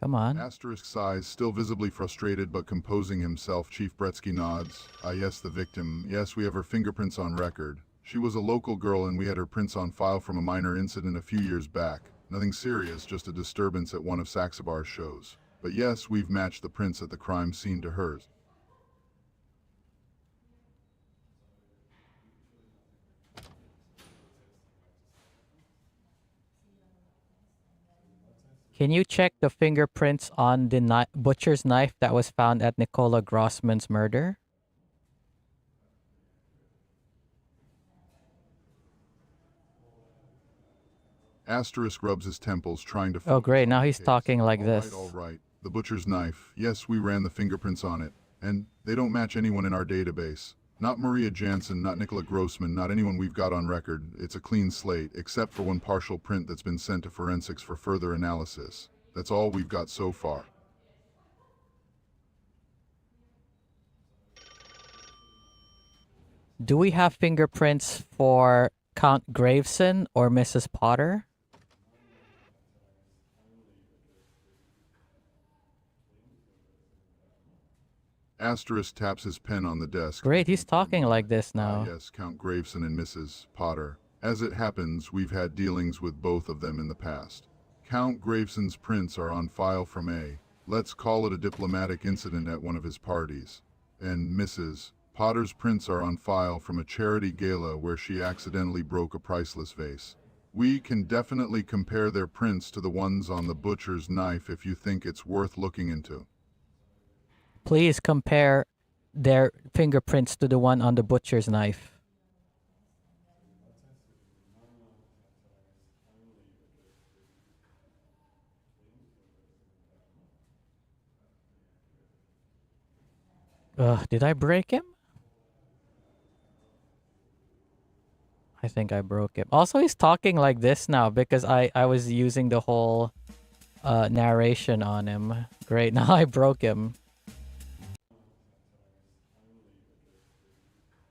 Come on. Asterisk sighs, still visibly frustrated but composing himself. Chief Bretsky nods. Yes, the victim. Yes, we have her fingerprints on record. She was a local girl and we had her prints on file from a minor incident a few years back. Nothing serious, just a disturbance at one of Saxabar's shows. But yes, we've matched the prints at the crime scene to hers. Can you check the fingerprints on the butcher's knife that was found at Nicola Grossman's murder? Asterisk rubs his temples, trying to Oh, focus great. on Now the he's case. talking like this. All right. The butcher's knife. Yes, we ran the fingerprints on it. And they don't match anyone in our database. Not Maria Jansen, not Nicola Grossman, not anyone we've got on record. It's a clean slate, except for one partial print that's been sent to forensics for further analysis. That's all we've got so far. Do we have fingerprints for Count Graveson or Mrs. Potter? Asterisk taps his pen on the desk. Great, he's talking like this now. Yes, Count Graveson and Mrs. Potter. As it happens, we've had dealings with both of them in the past. Count Graveson's prints are on file from let's call it a diplomatic incident at one of his parties. And Mrs. Potter's prints are on file from a charity gala where she accidentally broke a priceless vase. We can definitely compare their prints to the ones on the butcher's knife if you think it's worth looking into. Please compare their fingerprints to the one on the butcher's knife. Did I break him? I think I broke him. Also, he's talking like this now because I was using the whole narration on him. Great, now I broke him.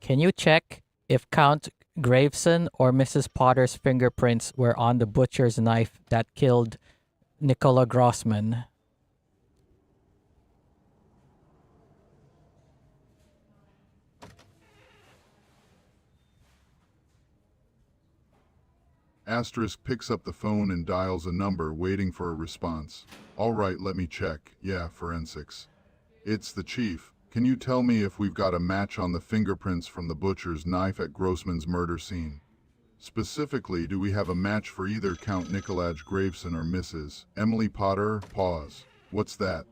Can you check if Count Graveson or Mrs. Potter's fingerprints were on the butcher's knife that killed Nicola Grossman? Asterisk picks up the phone and dials a number, waiting for a response. All right, let me check. Yeah, forensics. It's the chief. Can you tell me if we've got a match on the fingerprints from the butcher's knife at Grossman's murder scene? Specifically, do we have a match for either Count Nicolaj Graveson or Mrs. Emily Potter? Pause. What's that?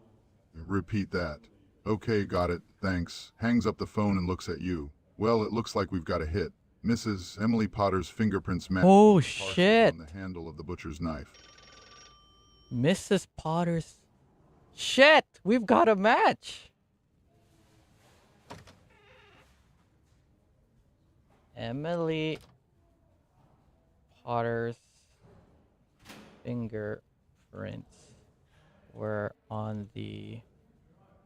Repeat that. Okay, got it. Thanks. Hangs up the phone and looks at you. Well, it looks like we've got a hit. Mrs. Emily Potter's fingerprints match Oh, the parcel shit. on the handle of the butcher's knife. Mrs. Potter's. Shit! We've got a match! Emily Potter's fingerprints were on the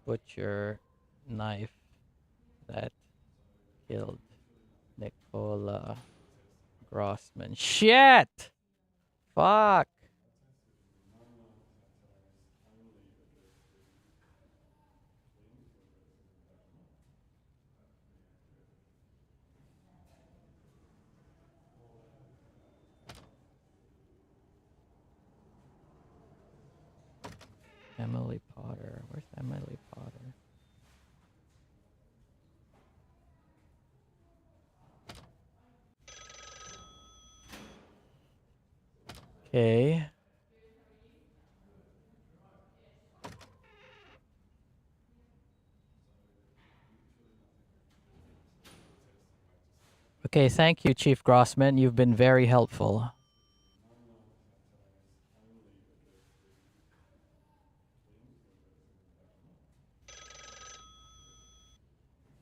butcher knife that killed Nicola Grossman. Shit! Fuck! Emily Potter. Where's Emily Potter? Okay. Okay, thank you, Chief Grossman. You've been very helpful.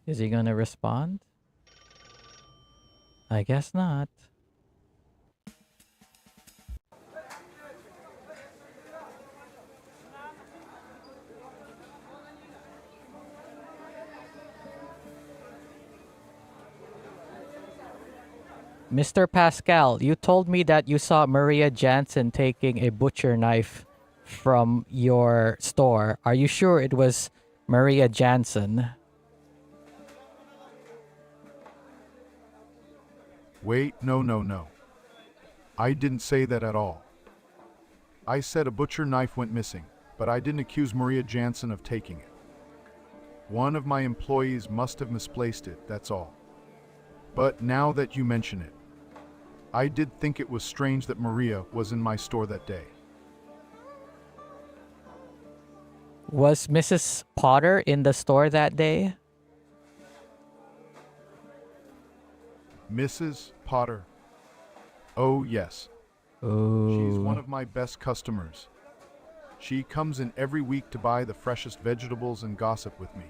Is he gonna respond? I guess not. Mr. Pascal, you told me that you saw Maria Jansen taking a butcher knife from your store. Are you sure it was Maria Jansen? Wait, no. I didn't say that at all. I said a butcher knife went missing, but I didn't accuse Maria Jansen of taking it. One of my employees must have misplaced it, that's all. But now that you mention it, I did think it was strange that Maria was in my store that day. Was Mrs. Potter in the store that day? Mrs. Potter. Oh, yes. She's one of my best customers. She comes in every week to buy the freshest vegetables and gossip with me.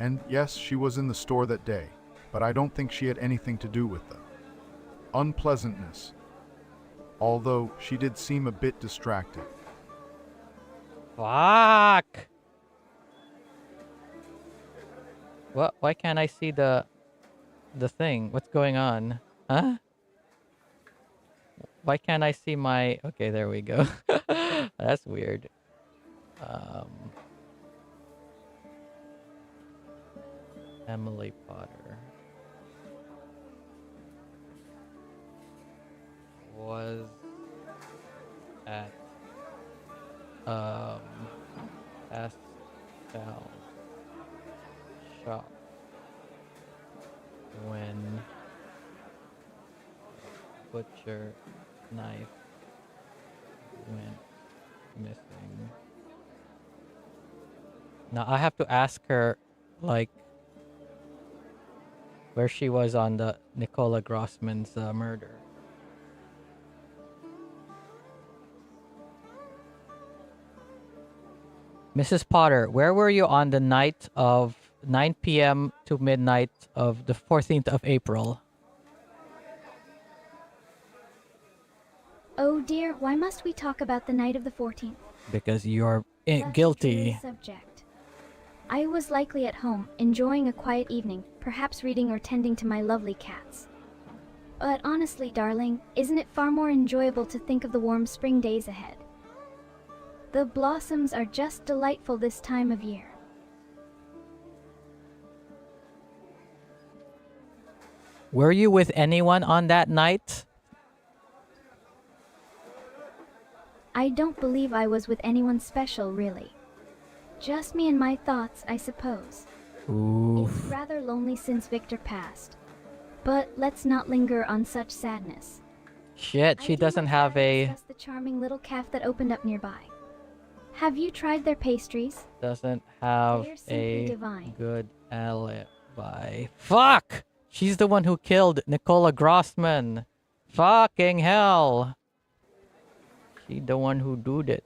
And yes, she was in the store that day, but I don't think she had anything to do with the unpleasantness. Although she did seem a bit distracted. Fuck! What? Why can't I see the thing? What's going on? Huh? Why can't I see my... Okay, there we go. That's weird. Emily Potter was at Pascal's shop when butcher knife went missing. Now I have to ask her, like, where she was on the Nicola Grossman's murder. Mrs. Potter, where were you on the night of 9 p.m. to midnight of the 14th of April? Oh dear, why must we talk about the night of the 14th? Because you're That's a guilty. trivial subject. I was likely at home, enjoying a quiet evening, perhaps reading or tending to my lovely cats. But honestly, darling, isn't it far more enjoyable to think of the warm spring days ahead? The blossoms are just delightful this time of year. Were you with anyone on that night? I don't believe I was with anyone special, really. Just me and my thoughts, I suppose. Oof. It's rather lonely since Victor passed. But let's not linger on such sadness. Shit, I she do doesn't want have to a... discuss the charming little cafe that opened up nearby. Have you tried their pastries? Doesn't have They're simply a divine. good alibi. Fuck! She's the one who killed Nicola Grossman. Fucking hell. She's the one who did it.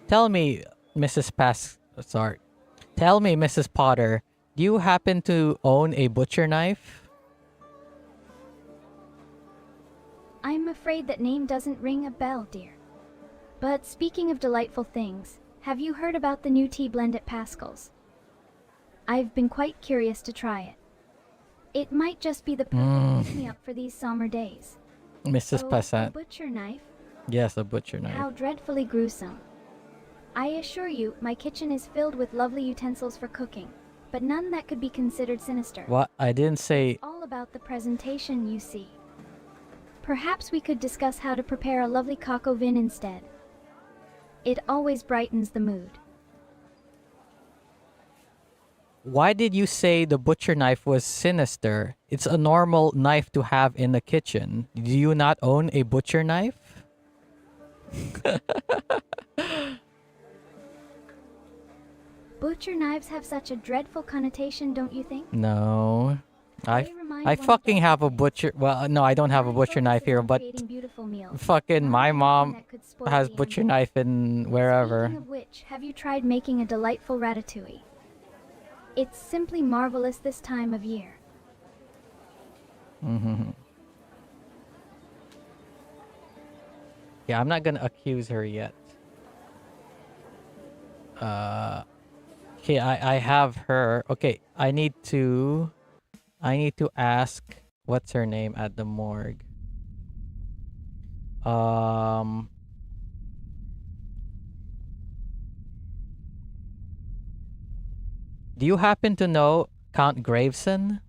Tell me, Tell me, Mrs. Potter, do you happen to own a butcher knife? I'm afraid that name doesn't ring a bell, dear. But speaking of delightful things, have you heard about the new tea blend at Pascal's? I've been quite curious to try it. It might just be the perfect pick-me-up for these summer days. Mrs. Oh, a Passant. butcher knife? Yes, a butcher knife. How dreadfully gruesome. I assure you, my kitchen is filled with lovely utensils for cooking, but none that could be considered sinister. What? I didn't say... All about the presentation, you see. Perhaps we could discuss how to prepare a lovely coq au vin instead. It always brightens the mood. Why did you say the butcher knife was sinister? It's a normal knife to have in the kitchen. Do you not own a butcher knife? Butcher knives have such a dreadful connotation, don't you think? No. They remind I one of fucking those have a things. butcher... Well, no, I don't have a My butcher focus knife is here, on but creating beautiful meals, fucking not my anything mom that could spoil has the butcher ambience. knife in wherever. Speaking of which, have you tried making a delightful ratatouille? It's simply marvelous this time of year. Yeah, I'm not gonna accuse her yet. Okay, I have her. Okay, I need to ask what's her name at the morgue. Do you happen to know Count Graveson?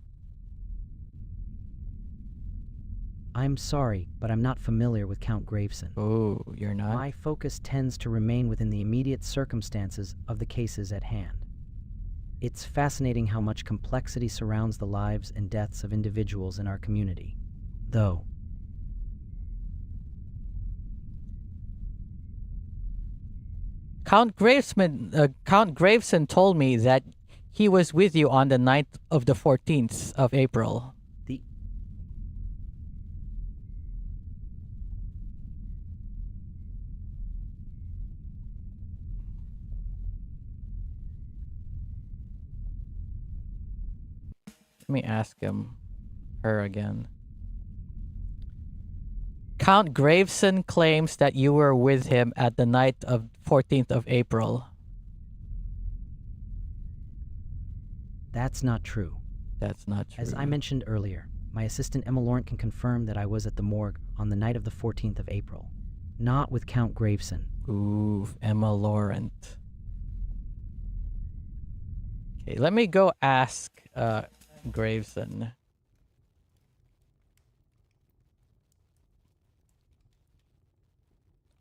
I'm sorry, but I'm not familiar with Count Graveson. Oh, you're not? My focus tends to remain within the immediate circumstances of the cases at hand. It's fascinating how much complexity surrounds the lives and deaths of individuals in our community. Though, Count Graveson told me that he was with you on the night of the 14th of April. the Let me ask her again. Count Graveson claims that you were with him at the night of 14th of April. that's not true. That's not true. As I mentioned earlier, my assistant Emma Laurent can confirm that I was at the morgue on the night of the 14th of April, not with Count Graveson. Ooh, Emma Laurent. Okay, let me go ask Graveson.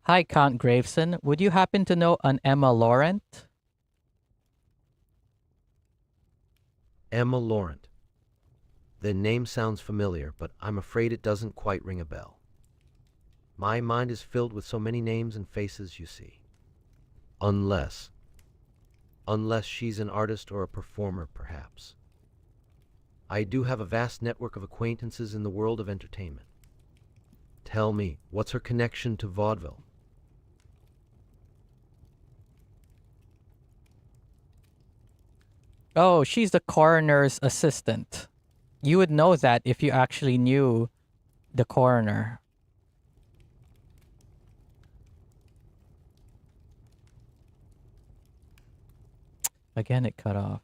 Hi, Count Graveson. Would you happen to know an Emma Laurent? Emma Laurent. The name sounds familiar, but I'm afraid it doesn't quite ring a bell. My mind is filled with so many names and faces, you see. Unless she's an artist or a performer, perhaps. I do have a vast network of acquaintances in the world of entertainment. Tell me, what's her connection to vaudeville? Oh, she's the coroner's assistant. You would know that if you actually knew the coroner. Again, it cut off.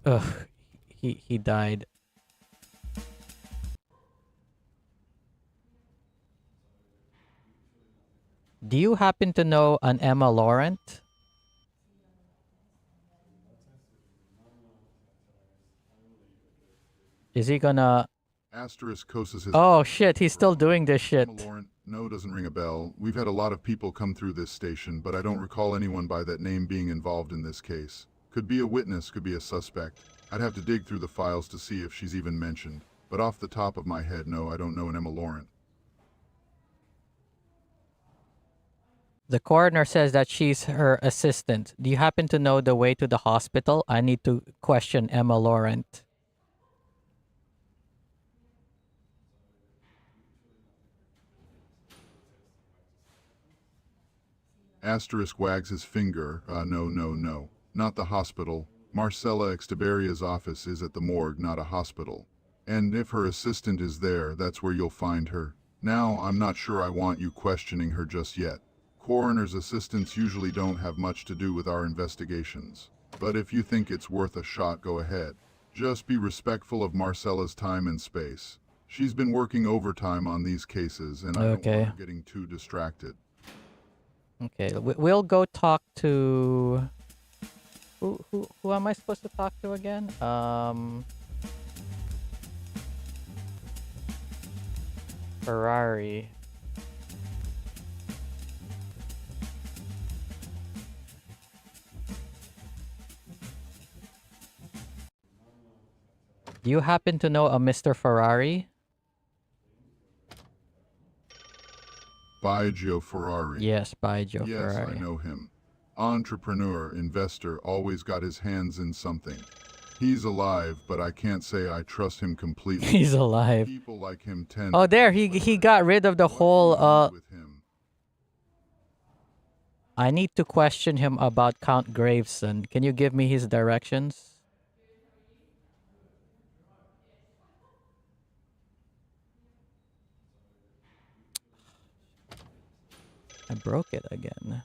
Ugh, he died. Do you happen to know an Emma Laurent? Is he gonna... Asterisk Kosis his... Oh shit, he's still doing this shit. Emma Laurent, no, doesn't ring a bell. We've had a lot of people come through this station, but I don't recall anyone by that name being involved in this case. Could be a witness, could be a suspect. I'd have to dig through the files to see if she's even mentioned. But off the top of my head, no, I don't know an Emma Laurent. The coroner says that she's her assistant. Do you happen to know the way to the hospital? I need to question Emma Laurent. Asterisk wags his finger. No. Not the hospital. Marcella Extiberia's office is at the morgue, not a hospital. And if her assistant is there, that's where you'll find her. Now, I'm not sure I want you questioning her just yet. Coroner's assistants usually don't have much to do with our investigations. But if you think it's worth a shot, go ahead. Just be respectful of Marcella's time and space. She's been working overtime on these cases, and I don't want her getting too distracted. Okay, we'll go talk to... Who am I supposed to talk to again? Ferrari. Do you happen to know a Mr. Ferrari? Biagio Ferrari. Yes, Biagio Ferrari. Yes, I know him. Entrepreneur, investor, always got his hands in something. He's alive, but I can't say I trust him completely. He's alive. People like him tend... Oh, there, he got rid of the whole, with him. I need to question him about Count Graveson. Can you give me his directions? I broke it again.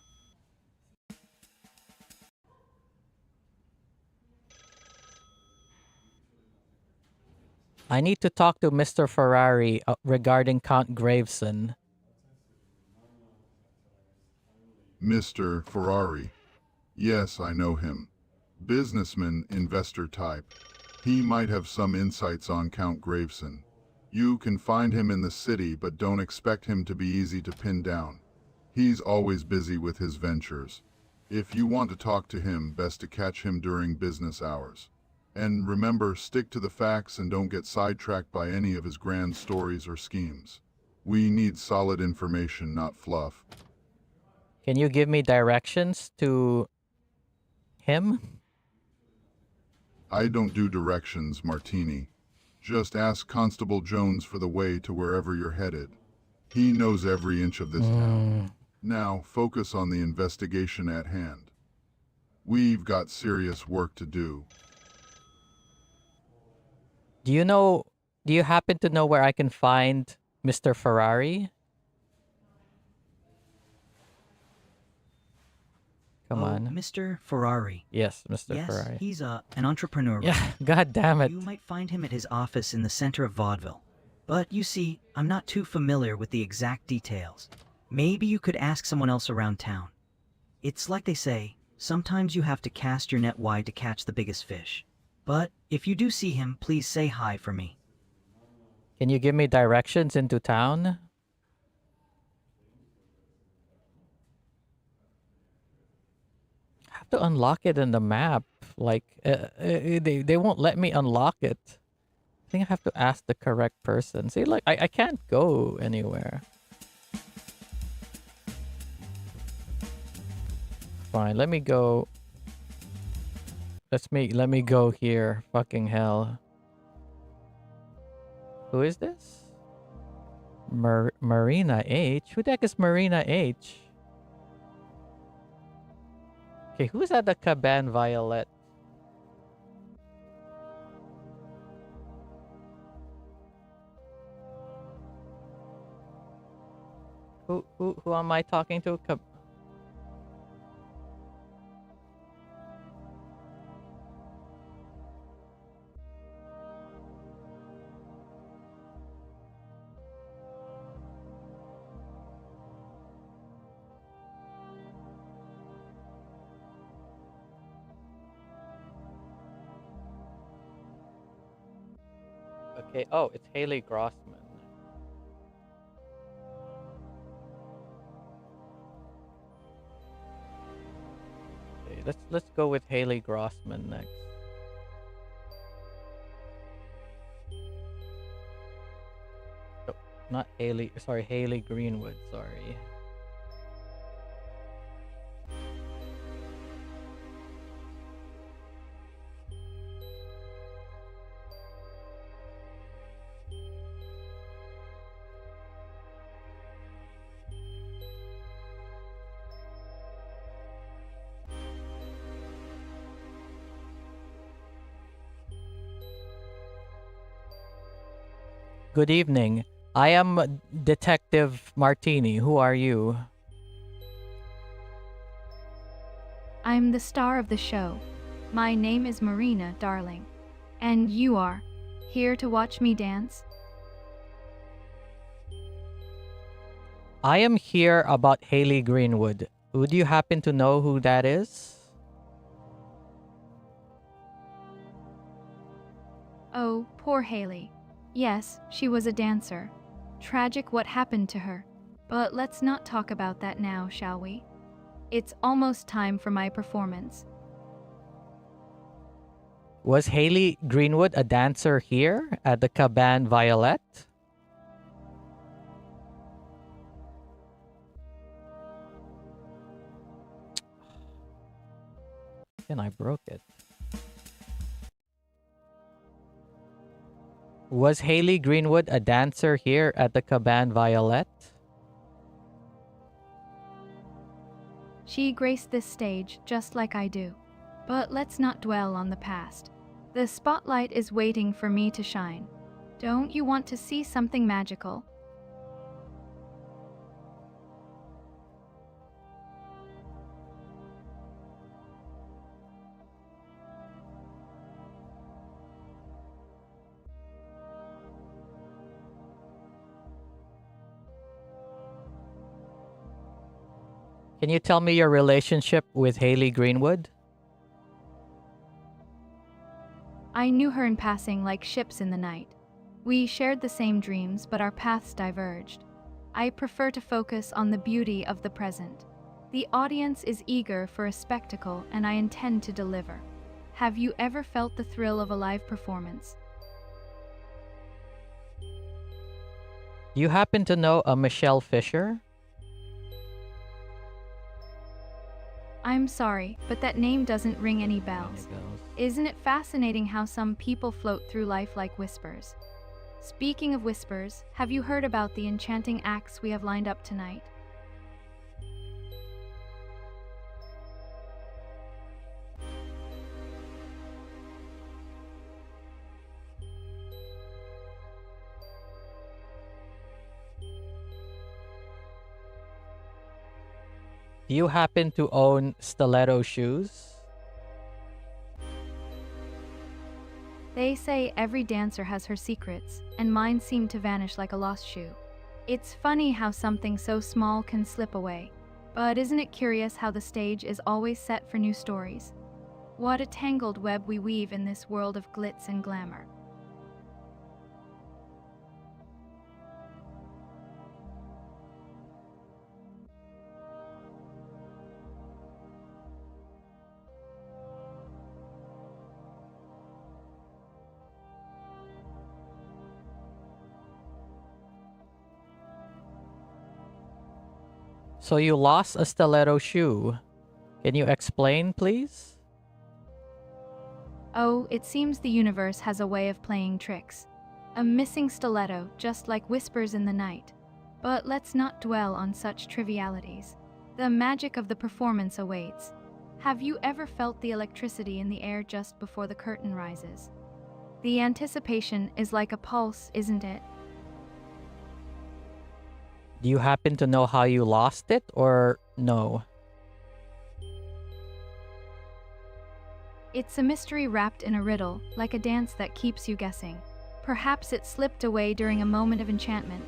I need to talk to Mr. Ferrari regarding Count Graveson. Mr. Ferrari. Yes, I know him. Businessman, investor type. He might have some insights on Count Graveson. You can find him in the city, but don't expect him to be easy to pin down. He's always busy with his ventures. If you want to talk to him, best to catch him during business hours. And remember, stick to the facts and don't get sidetracked by any of his grand stories or schemes. We need solid information, not fluff. Can you give me directions to him? I don't do directions, Martini. Just ask Constable Jones for the way to wherever you're headed. He knows every inch of this town. Now, focus on the investigation at hand. We've got serious work to do. Do you happen to know where I can find Mr. Ferrari? Come on. Mr. Ferrari. Yes, Mr. Yes, Ferrari. he's an entrepreneur. Yeah, god damn it. You might find him at his office in the center of Vaudeville. But you see, I'm not too familiar with the exact details. Maybe you could ask someone else around town. It's like they say, sometimes you have to cast your net wide to catch the biggest fish. But if you do see him, please say hi for me. Can you give me directions into town? I have to unlock it in the map. Like, they won't let me unlock it. I think I have to ask the correct person. See, like, I can't go anywhere. Fine, let me go. Let me go here. Fucking hell. Who is this? Marina H? Who the heck is Marina H? Okay, who's at the Caban Violet? Who am I talking to? Okay. Oh, it's Haley Grossman. Okay, let's go with Haley Grossman next. Oh, not Haley. Sorry, Haley Greenwood. Sorry. Good evening. I am Detective Martini. Who are you? I'm the star of the show. My name is Marina, darling. And you are here to watch me dance? I am here about Haley Greenwood. Would you happen to know who that is? Oh, poor Haley. Yes, she was a dancer. Tragic what happened to her. But let's not talk about that now, shall we? It's almost time for my performance. Was Haley Greenwood a dancer here at the Caban Violet? And I broke it. Was Haley Greenwood a dancer here at the Caban Violet? She graced this stage just like I do. But let's not dwell on the past. The spotlight is waiting for me to shine. Don't you want to see something magical? Can you tell me your relationship with Haley Greenwood? I knew her in passing like ships in the night. We shared the same dreams, but our paths diverged. I prefer to focus on the beauty of the present. The audience is eager for a spectacle, and I intend to deliver. Have you ever felt the thrill of a live performance? Do you happen to know a Michelle Fisher? I'm sorry, but that name doesn't ring any bells. Isn't it fascinating how some people float through life like whispers? Speaking of whispers, have you heard about the enchanting acts we have lined up tonight? Do you happen to own stiletto shoes? They say every dancer has her secrets, and mine seem to vanish like a lost shoe. It's funny how something so small can slip away. But isn't it curious how the stage is always set for new stories? What a tangled web we weave in this world of glitz and glamour. So you lost a stiletto shoe. Can you explain, please? Oh, it seems the universe has a way of playing tricks. A missing stiletto, just like whispers in the night. But let's not dwell on such trivialities. The magic of the performance awaits. Have you ever felt the electricity in the air just before the curtain rises? The anticipation is like a pulse, isn't it? Do you happen to know how you lost it or no? It's a mystery wrapped in a riddle, like a dance that keeps you guessing. Perhaps it slipped away during a moment of enchantment.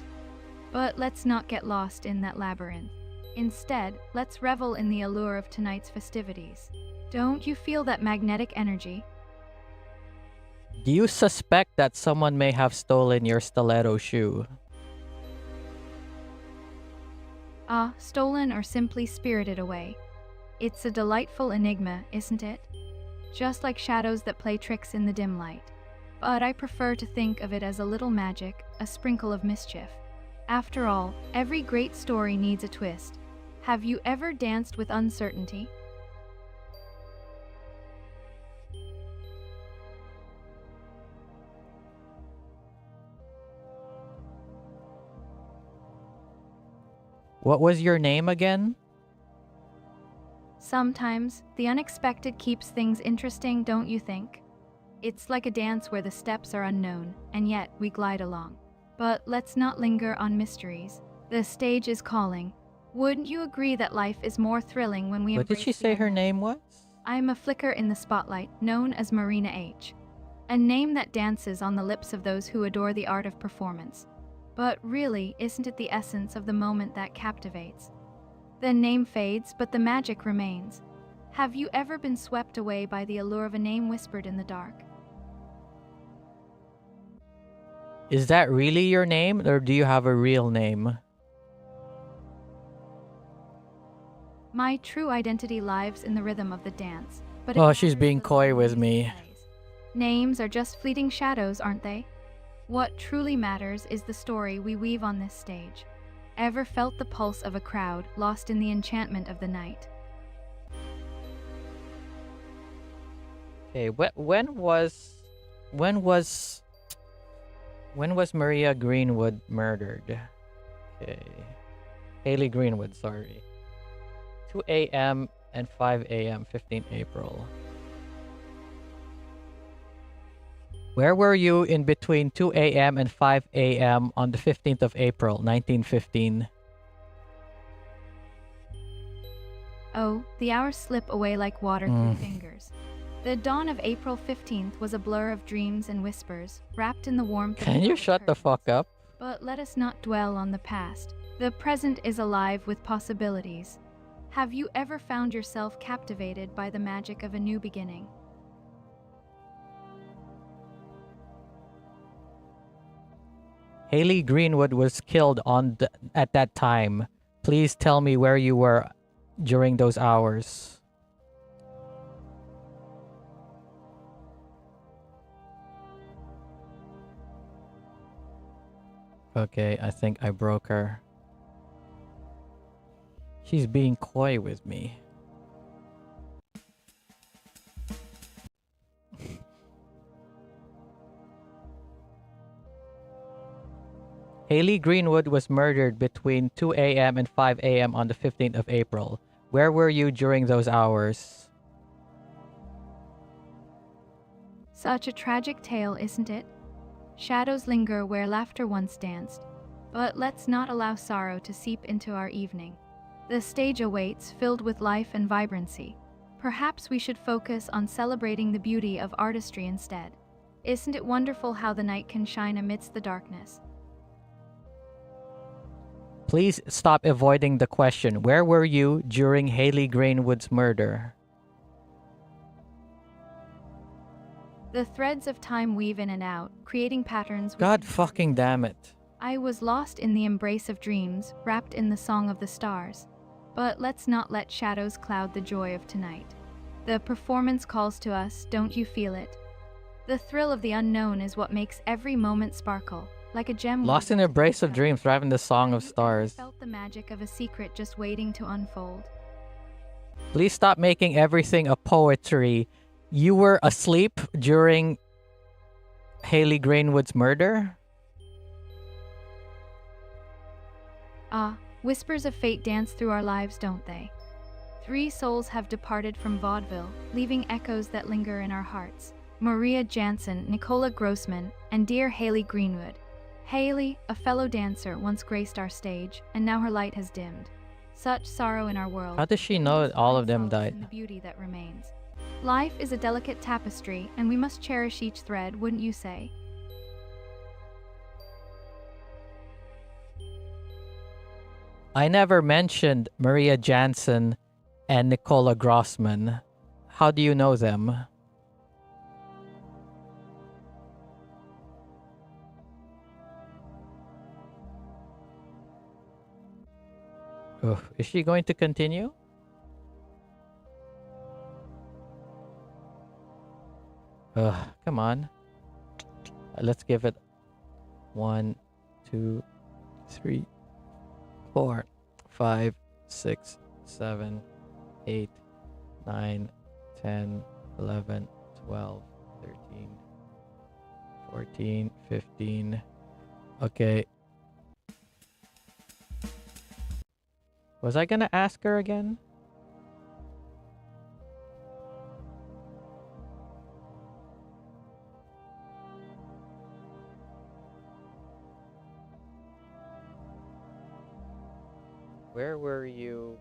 But let's not get lost in that labyrinth. Instead, let's revel in the allure of tonight's festivities. Don't you feel that magnetic energy? Do you suspect that someone may have stolen your stiletto shoe? Stolen or simply spirited away. It's a delightful enigma, isn't it? Just like shadows that play tricks in the dim light. But I prefer to think of it as a little magic, a sprinkle of mischief. After all, every great story needs a twist. Have you ever danced with uncertainty? What was your name again? Sometimes, the unexpected keeps things interesting, don't you think? It's like a dance where the steps are unknown, and yet we glide along. But let's not linger on mysteries. The stage is calling. Wouldn't you agree that life is more thrilling when we What did embrace she the say her unknown? name was? I am a flicker in the spotlight, known as Marina H. A name that dances on the lips of those who adore the art of performance. But really, isn't it the essence of the moment that captivates? The name fades, but the magic remains. Have you ever been swept away by the allure of a name whispered in the dark? Is that really your name, or do you have a real name? My true identity lives in the rhythm of the dance. But it Oh, she's matters being the coy little with music me. plays. Names are just fleeting shadows, aren't they? What truly matters is the story we weave on this stage. Ever felt the pulse of a crowd lost in the enchantment of the night? Okay, when was Maria Greenwood murdered? Okay, Haley Greenwood, sorry. 2 a.m. and 5 a.m. 15 April. Where were you in between 2 a.m. and 5 a.m. on the 15th of April, 1915? Oh, the hours slip away like water through fingers. The dawn of April 15th was a blur of dreams and whispers, wrapped in the warmth of Can you velvet shut the curtains. fuck up? But let us not dwell on the past. The present is alive with possibilities. Have you ever found yourself captivated by the magic of a new beginning? Haley Greenwood was killed at that time. Please tell me where you were during those hours. Okay, I think I broke her. She's being coy with me. Haley Greenwood was murdered between 2 a.m. and 5 a.m. on the 15th of April. Where were you during those hours? Such a tragic tale, isn't it? Shadows linger where laughter once danced. But let's not allow sorrow to seep into our evening. The stage awaits, filled with life and vibrancy. Perhaps we should focus on celebrating the beauty of artistry instead. Isn't it wonderful how the night can shine amidst the darkness? Please stop avoiding the question. Where were you during Haley Greenwood's murder? The threads of time weave in and out, creating patterns. God fucking damn it. I was lost in the embrace of dreams, wrapped in the song of the stars. But let's not let shadows cloud the joy of tonight. The performance calls to us, don't you feel it? The thrill of the unknown is what makes every moment sparkle, like a gem. Lost in a embrace of dreams, driving the song of stars. Felt the magic of a secret just waiting to unfold. Please stop making everything a poetry. You were asleep during Haley Greenwood's murder? Whispers of fate dance through our lives, don't they? 3 souls have departed from Vaudeville, leaving echoes that linger in our hearts. Maria Jansen, Nicola Grossman, and dear Haley Greenwood. Haley, a fellow dancer, once graced our stage, and now her light has dimmed. Such sorrow in our world. How does she that we know must that all find of them solace died? in the beauty that remains. Life is a delicate tapestry, and we must cherish each thread, wouldn't you say? I never mentioned Maria Jansen and Nicola Grossman. How do you know them? Ugh, is she going to continue? Ugh, come on. Let's give it 1, 2, 3, 4, 5, 6, 7, 8, 9, 10, 11, 12, 13, 14, 15. Okay. Was I gonna ask her again? Where were you?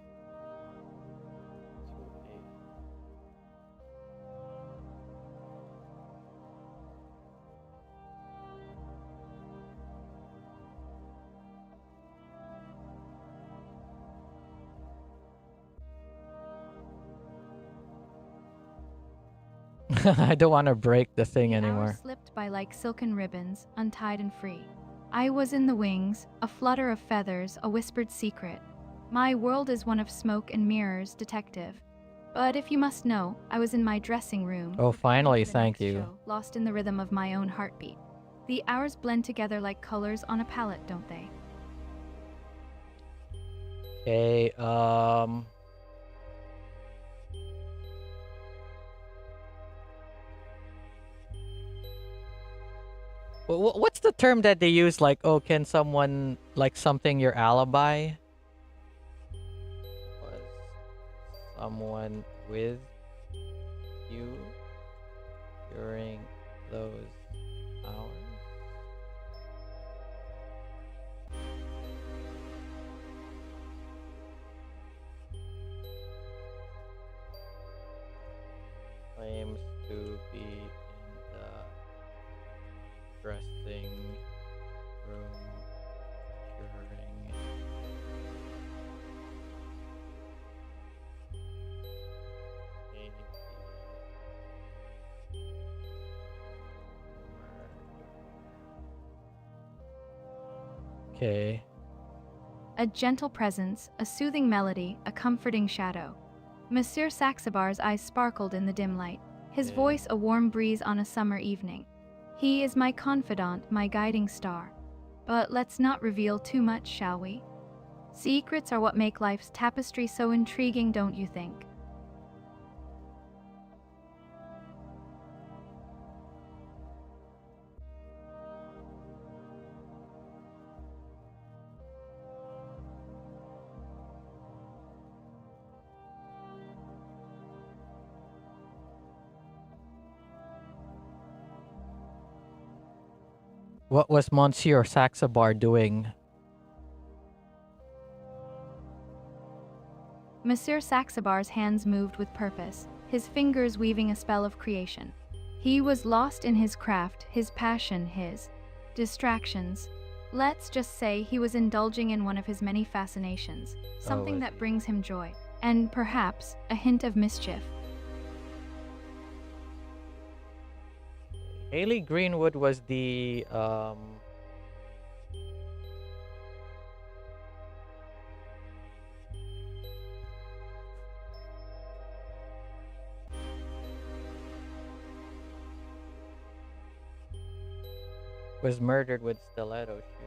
I don't want to break the thing The anymore. hours slipped by like silken ribbons, untied and free. I was in the wings, a flutter of feathers, a whispered secret. My world is one of smoke and mirrors, detective. But if you must know, I was in my dressing room. Oh, preparing finally, for the thank next you. show, lost in the rhythm of my own heartbeat. The hours blend together like colors on a palette, don't they? Okay, what's the term that they use? Like, oh, can someone, like, something your alibi? Was someone with you during those hours? Claims to be in the dressing room during a okay. A gentle presence, a soothing melody, a comforting shadow. Monsieur Saxabar's eyes sparkled in the dim light, his Okay. voice a warm breeze on a summer evening. He is my confidant, my guiding star. But let's not reveal too much, shall we? Secrets are what make life's tapestry so intriguing, don't you think? What was Monsieur Saxabar doing? Monsieur Saxabar's hands moved with purpose, his fingers weaving a spell of creation. He was lost in his craft, his passion, his distractions. Let's just say he was indulging in one of his many fascinations, something I that see. brings him joy, and perhaps a hint of mischief. Haley Greenwood was the was murdered with stiletto shoe.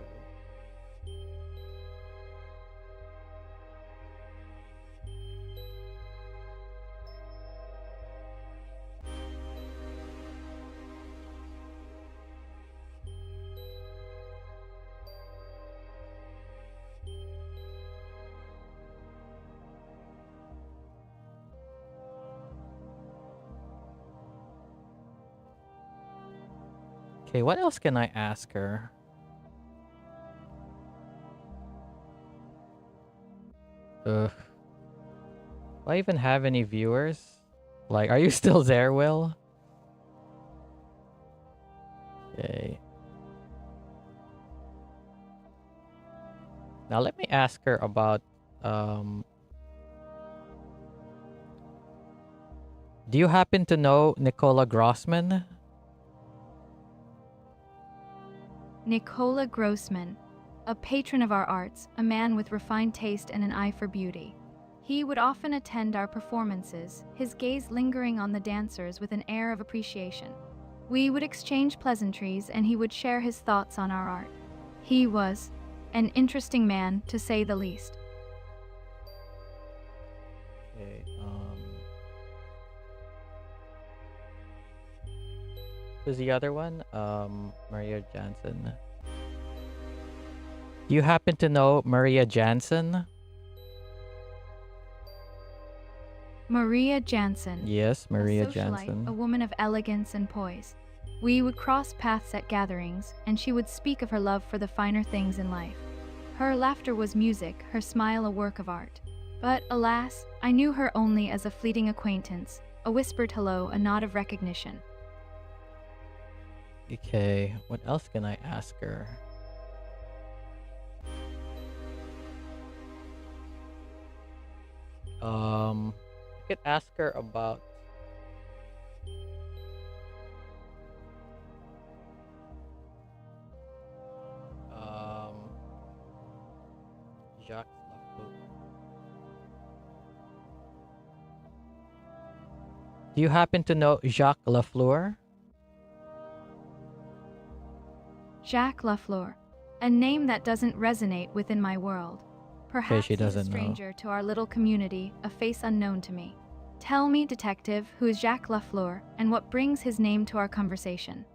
Okay, what else can I ask her? Ugh. Do I even have any viewers? Like, are you still there, Will? Okay. Now let me ask her about do you happen to know Nicola Grossman? Nicola Grossman, a patron of our arts, a man with refined taste and an eye for beauty. He would often attend our performances, his gaze lingering on the dancers with an air of appreciation. We would exchange pleasantries and he would share his thoughts on our art. He was an interesting man, to say the least. Okay, who's the other one? Maria Jansen. Do you happen to know Maria Jansen? Maria Jansen. Yes, Maria a socialite, Jansen. a woman of elegance and poise. We would cross paths at gatherings, and she would speak of her love for the finer things in life. Her laughter was music, her smile a work of art. But alas, I knew her only as a fleeting acquaintance, a whispered hello, a nod of recognition. Okay, what else can I ask her? I could ask her about Jacques Lafleur. Do you happen to know Jacques Lafleur? Jacques Lafleur, a name that doesn't resonate within my world. Perhaps she he's a doesn't know. stranger to our little community, a face unknown to me. Tell me, detective, who is Jacques Lafleur and what brings his name to our conversation?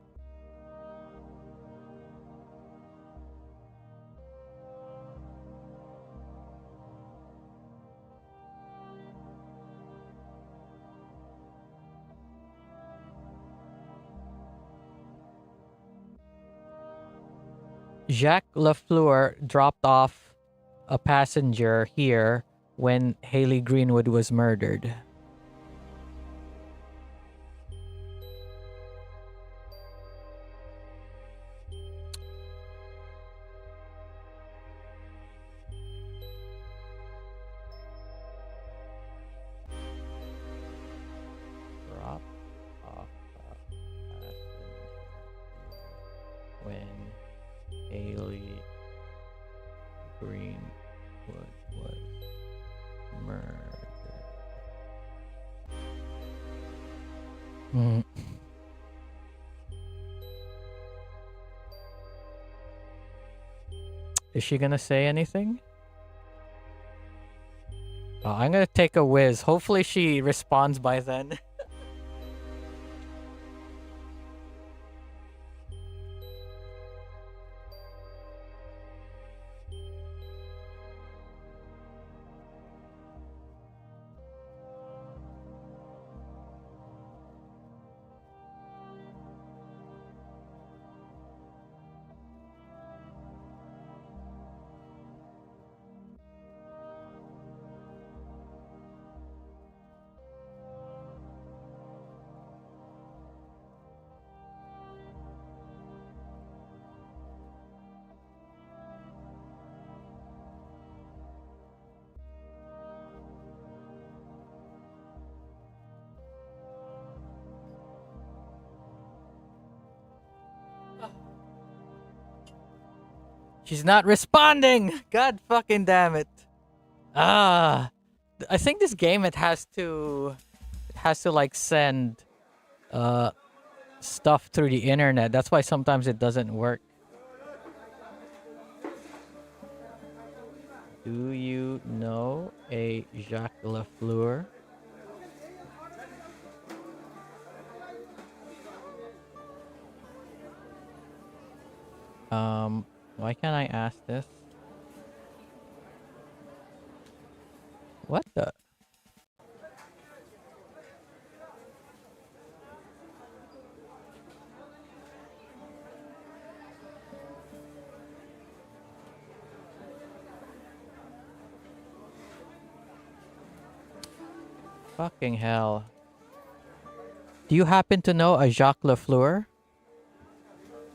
Jacques Lafleur dropped off a passenger here when Haley Greenwood was murdered. Dropped off a passenger when Haley Greenwood was murdered. Is she gonna say anything? I'm gonna take a whiz. Hopefully she responds by then. She's not responding. God fucking damn it. I think this game it has to like send stuff through the internet. That's why sometimes it doesn't work. Do you know a Jacques Lafleur? Why can't I ask this? What the? Fucking hell. Do you happen to know a Jacques Lafleur?